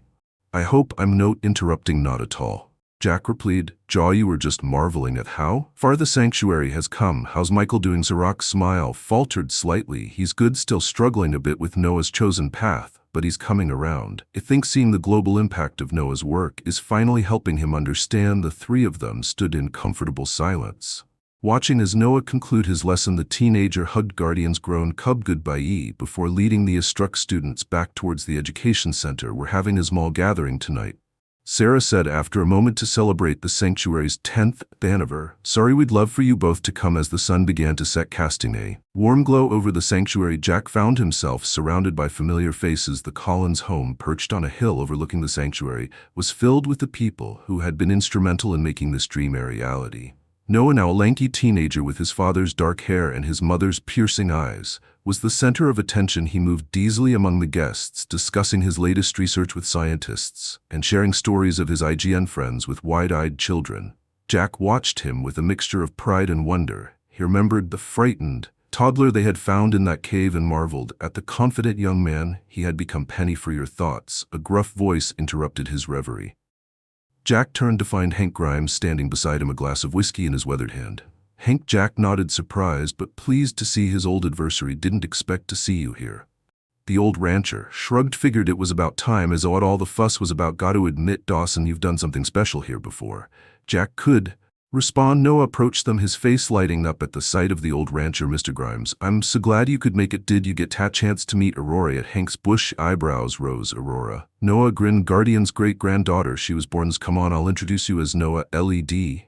I hope I'm not interrupting. Not at all, Jack replied. Jaw, you were just marveling at how far the sanctuary has come. How's Michael doing? Sirach's smile faltered slightly. He's good, still struggling a bit with Noah's chosen path, but he's coming around. I think seeing the global impact of Noah's work is finally helping him understand. The three of them stood in comfortable silence, watching as Noah conclude his lesson. The teenager hugged Guardian's grown cub goodbye before leading the awestruck students back towards the education center. We're having a small gathering tonight, Sarah said after a moment, to celebrate the sanctuary's 10th anniversary. Sorry, we'd love for you both to come. As the sun began to set, casting a warm glow over the sanctuary, Jack found himself surrounded by familiar faces. The Collins home, perched on a hill overlooking the sanctuary, was filled with the people who had been instrumental in making this dream a reality. Noah, now a lanky teenager with his father's dark hair and his mother's piercing eyes, was the center of attention. He moved easily among the guests, discussing his latest research with scientists and sharing stories of his IGN friends with wide-eyed children. Jack watched him with a mixture of pride and wonder. He remembered the frightened toddler they had found in that cave and marveled at the confident young man he had become. Penny for your thoughts, a gruff voice interrupted his reverie. Jack turned to find Hank Grimes standing beside him, a glass of whiskey in his weathered hand. Hank, Jack nodded, surprised but pleased to see his old adversary. Didn't expect to see you here. The old rancher shrugged, figured it was about time, as what all the fuss was about. Got to admit, Dawson, you've done something special here before. Jack could respond. Noah approached them, his face lighting up at the sight of the old rancher. Mr. Grimes, I'm so glad you could make it. Did you get a chance to meet Aurora yet? Hank's bushy eyebrows rose. Aurora? Noah grinned. Guardian's great-granddaughter. She was born. Come on, I'll introduce you as Noah LED.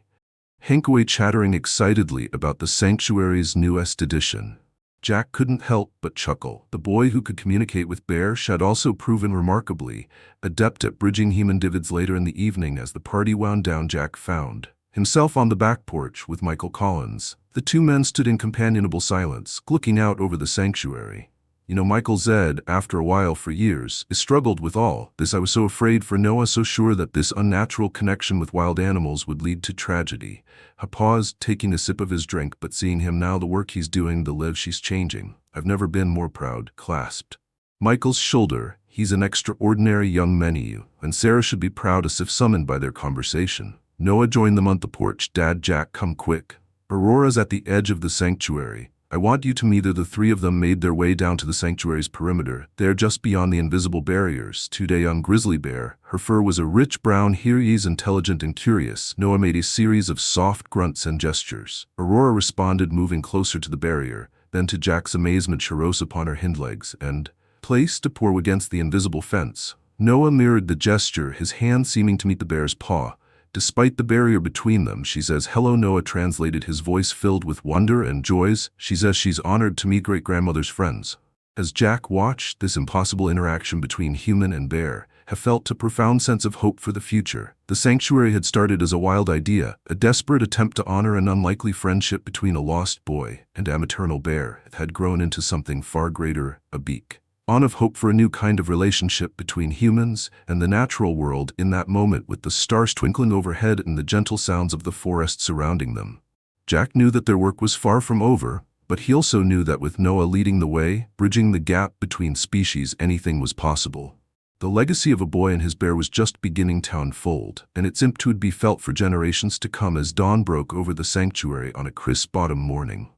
Hank away, chattering excitedly about the sanctuary's newest addition. Jack couldn't help but chuckle. The boy who could communicate with bears had also proven remarkably adept at bridging human divides. Later in the evening, as the party wound down, Jack found himself on the back porch with Michael Collins. The two men stood in companionable silence, looking out over the sanctuary. You know, Michael said, after a while, for years, I struggled with all this. I was so afraid for Noah, so sure that this unnatural connection with wild animals would lead to tragedy. He paused, taking a sip of his drink, but seeing him now, the work he's doing, the life she's changing. I've never been more proud. Clasped Michael's shoulder. He's an extraordinary young man, you and Sarah should be proud, as if summoned by their conversation. Noah joined them on the porch. Dad, Jack, come quick. Aurora's at the edge of the sanctuary. I want you to meet her. The three of them made their way down to the sanctuary's perimeter. There, just beyond the invisible barriers, stood a young grizzly bear. Her fur was a rich brown. Here he is, intelligent and curious. Noah made a series of soft grunts and gestures. Aurora responded, moving closer to the barrier. Then, to Jack's amazement, she rose upon her hind legs and placed a paw against the invisible fence. Noah mirrored the gesture, his hand seeming to meet the bear's paw. Despite the barrier between them, she says, hello. Noah translated, his voice filled with wonder and joys. She says she's honored to meet great-grandmother's friends. As Jack watched this impossible interaction between human and bear, have felt a profound sense of hope for the future. The sanctuary had started as a wild idea, a desperate attempt to honor an unlikely friendship between a lost boy and a maternal bear. It had grown into something far greater, a beacon of hope for a new kind of relationship between humans and the natural world. In that moment, with the stars twinkling overhead and the gentle sounds of the forest surrounding them, Jack knew that their work was far from over, but he also knew that with Noah leading the way, bridging the gap between species, anything was possible. The legacy of a boy and his bear was just beginning to unfold, and its impact would be felt for generations to come as dawn broke over the sanctuary on a crisp autumn morning.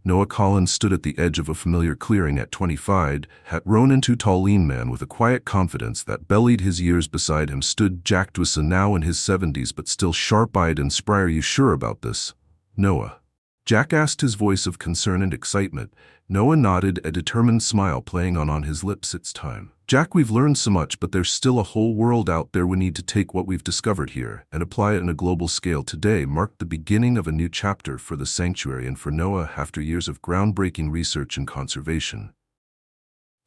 Noah Collins stood at the edge of a familiar clearing at 25, hat grown into tall lean man with a quiet confidence that belied his years. Beside him stood Jack Dwysson, now in his 70s but still sharp-eyed and spry. "Are you sure about this, Noah?" Jack asked, his voice of concern and excitement. Noah nodded, a determined smile playing on his lips. "It's time, Jack. We've learned so much, but there's still a whole world out there. We need to take what we've discovered here and apply it on a global scale." Today marked the beginning of a new chapter for the sanctuary and for Noah. After years of groundbreaking research and conservation,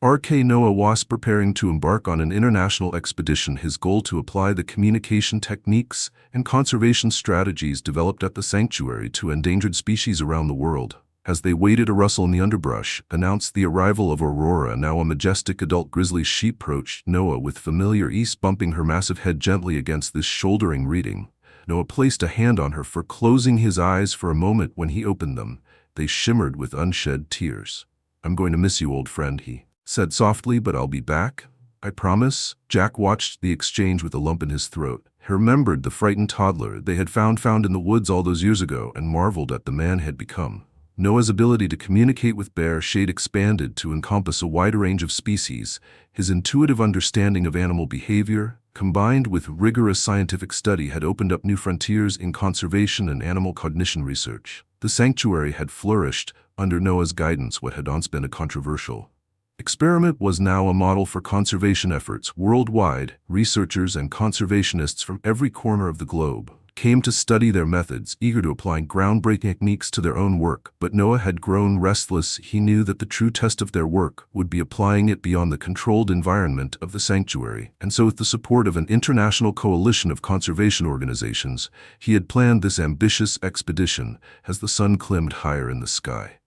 Noah was preparing to embark on an international expedition. His goal to apply the communication techniques and conservation strategies developed at the sanctuary to endangered species around the world. As they waited, a rustle in the underbrush announced the arrival of Aurora, now a majestic adult grizzly sheep. Approached Noah with familiar ease, bumping her massive head gently against this shouldering greeting. Noah placed a hand on her fur, closing his eyes for a moment. When he opened them, they shimmered with unshed tears. "I'm going to miss you, old friend," he said softly, "but I'll be back, I promise." Jack watched the exchange with a lump in his throat. He remembered the frightened toddler they had found in the woods all those years ago and marveled at the man had become. Noah's ability to communicate with bear shade expanded to encompass a wider range of species. His intuitive understanding of animal behavior, combined with rigorous scientific study, had opened up new frontiers in conservation and animal cognition research. The sanctuary had flourished under Noah's guidance. What had once been a controversial experiment was now a model for conservation efforts worldwide. Researchers and conservationists from every corner of the globe came to study their methods, eager to apply groundbreaking techniques to their own work. But Noah had grown restless. He knew that the true test of their work would be applying it beyond the controlled environment of the sanctuary. And so, with the support of an international coalition of conservation organizations, he had planned this ambitious expedition. As the sun climbed higher in the sky,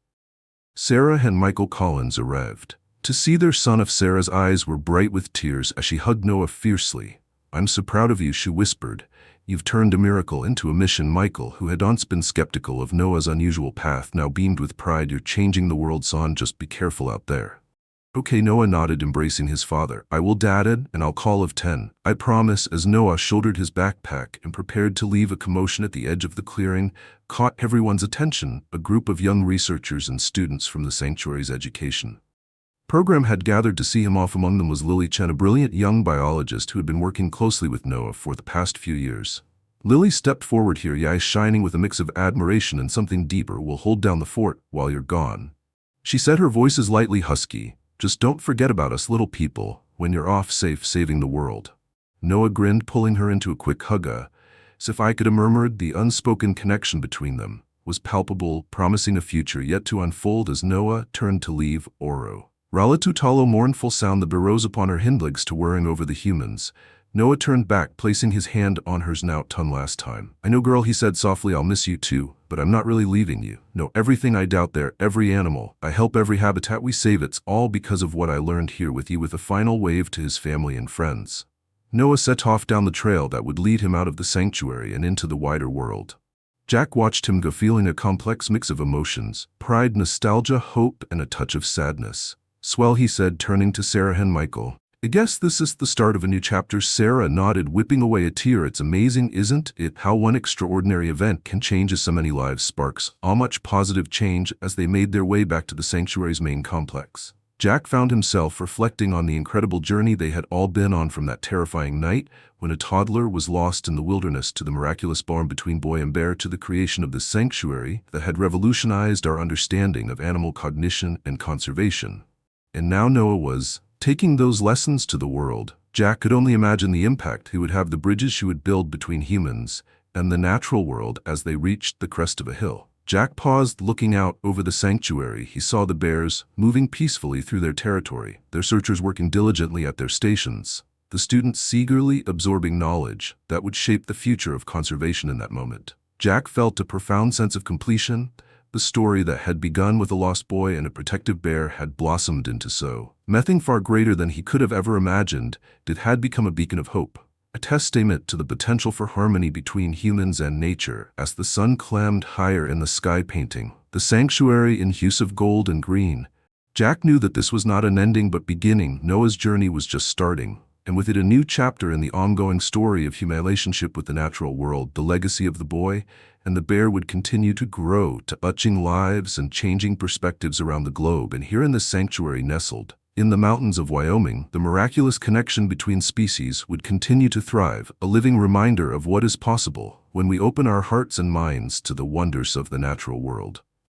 Sarah and Michael Collins arrived to see their son. Sarah's eyes were bright with tears as she hugged Noah fiercely. "I'm so proud of you," she whispered. "You've turned a miracle into a mission." Michael, who had once been skeptical of Noah's unusual path, now beamed with pride. "You're changing the world, son. Just be careful out there." "Okay," Noah nodded, embracing his father. "I will, Dad, and I'll call of 10. I promise." As Noah shouldered his backpack and prepared to leave, a commotion at the edge of the clearing caught everyone's attention. A group of young researchers and students from the sanctuary's education program had gathered to see him off. Among them was Lily Chen, a brilliant young biologist who had been working closely with Noah for the past few years. Lily stepped forward, her eyes shining with a mix of admiration and something deeper. "We'll hold down the fort while you're gone," she said, her voice is lightly husky. "Just don't forget about us little people when you're off safe saving the world." Noah grinned, pulling her into a quick hug. "As if I could have murmured." The unspoken connection between them was palpable, promising a future yet to unfold. As Noah turned to leave, Oro Ralatutalo, mournful sound, the bear rose upon her hind legs, towering over the humans. Noah turned back, placing his hand on hers. "Now, ton last time. I know, girl," he said softly. "I'll miss you too, but I'm not really leaving you. No, everything I doubt there, every animal I help, every habitat we save, it's all because of what I learned here with you." With a final wave to his family and friends, Noah set off down the trail that would lead him out of the sanctuary and into the wider world. Jack watched him go, feeling a complex mix of emotions: pride, nostalgia, hope, and a touch of sadness. "Swell," he said, turning to Sarah and Michael. "I guess this is the start of a new chapter." Sarah nodded, whipping away a tear. "It's amazing, isn't it, how one extraordinary event can change so many lives?" Sparks all much positive change as they made their way back to the sanctuary's main complex. Jack found himself reflecting on the incredible journey they had all been on, from that terrifying night when a toddler was lost in the wilderness to the miraculous bond between boy and bear, to the creation of this sanctuary that had revolutionized our understanding of animal cognition and conservation. And now Noah was taking those lessons to the world. Jack could only imagine the impact he would have, the bridges she would build between humans and the natural world. As they reached the crest of a hill, Jack paused, looking out over the sanctuary. He saw the bears moving peacefully through their territory, their searchers working diligently at their stations. the students eagerly absorbing knowledge that would shape the future of conservation in that moment. Jack felt a profound sense of completion. The story that had begun with a lost boy and a protective bear had blossomed into something far greater than he could have ever imagined. It had become a beacon of hope, a testament to the potential for harmony between humans and nature. As the sun climbed higher in the sky, painting the sanctuary in hues of gold and green, Jack knew that this was not an ending but beginning. Noah's journey was just starting, and with it a new chapter in the ongoing story of human relationship with the natural world. The legacy of the boy and the bear would continue to grow, touching lives and changing perspectives around the globe. And here in this sanctuary nestled in the mountains of Wyoming, the miraculous connection between species would continue to thrive, a living reminder of what is possible when we open our hearts and minds to the wonders of the natural world.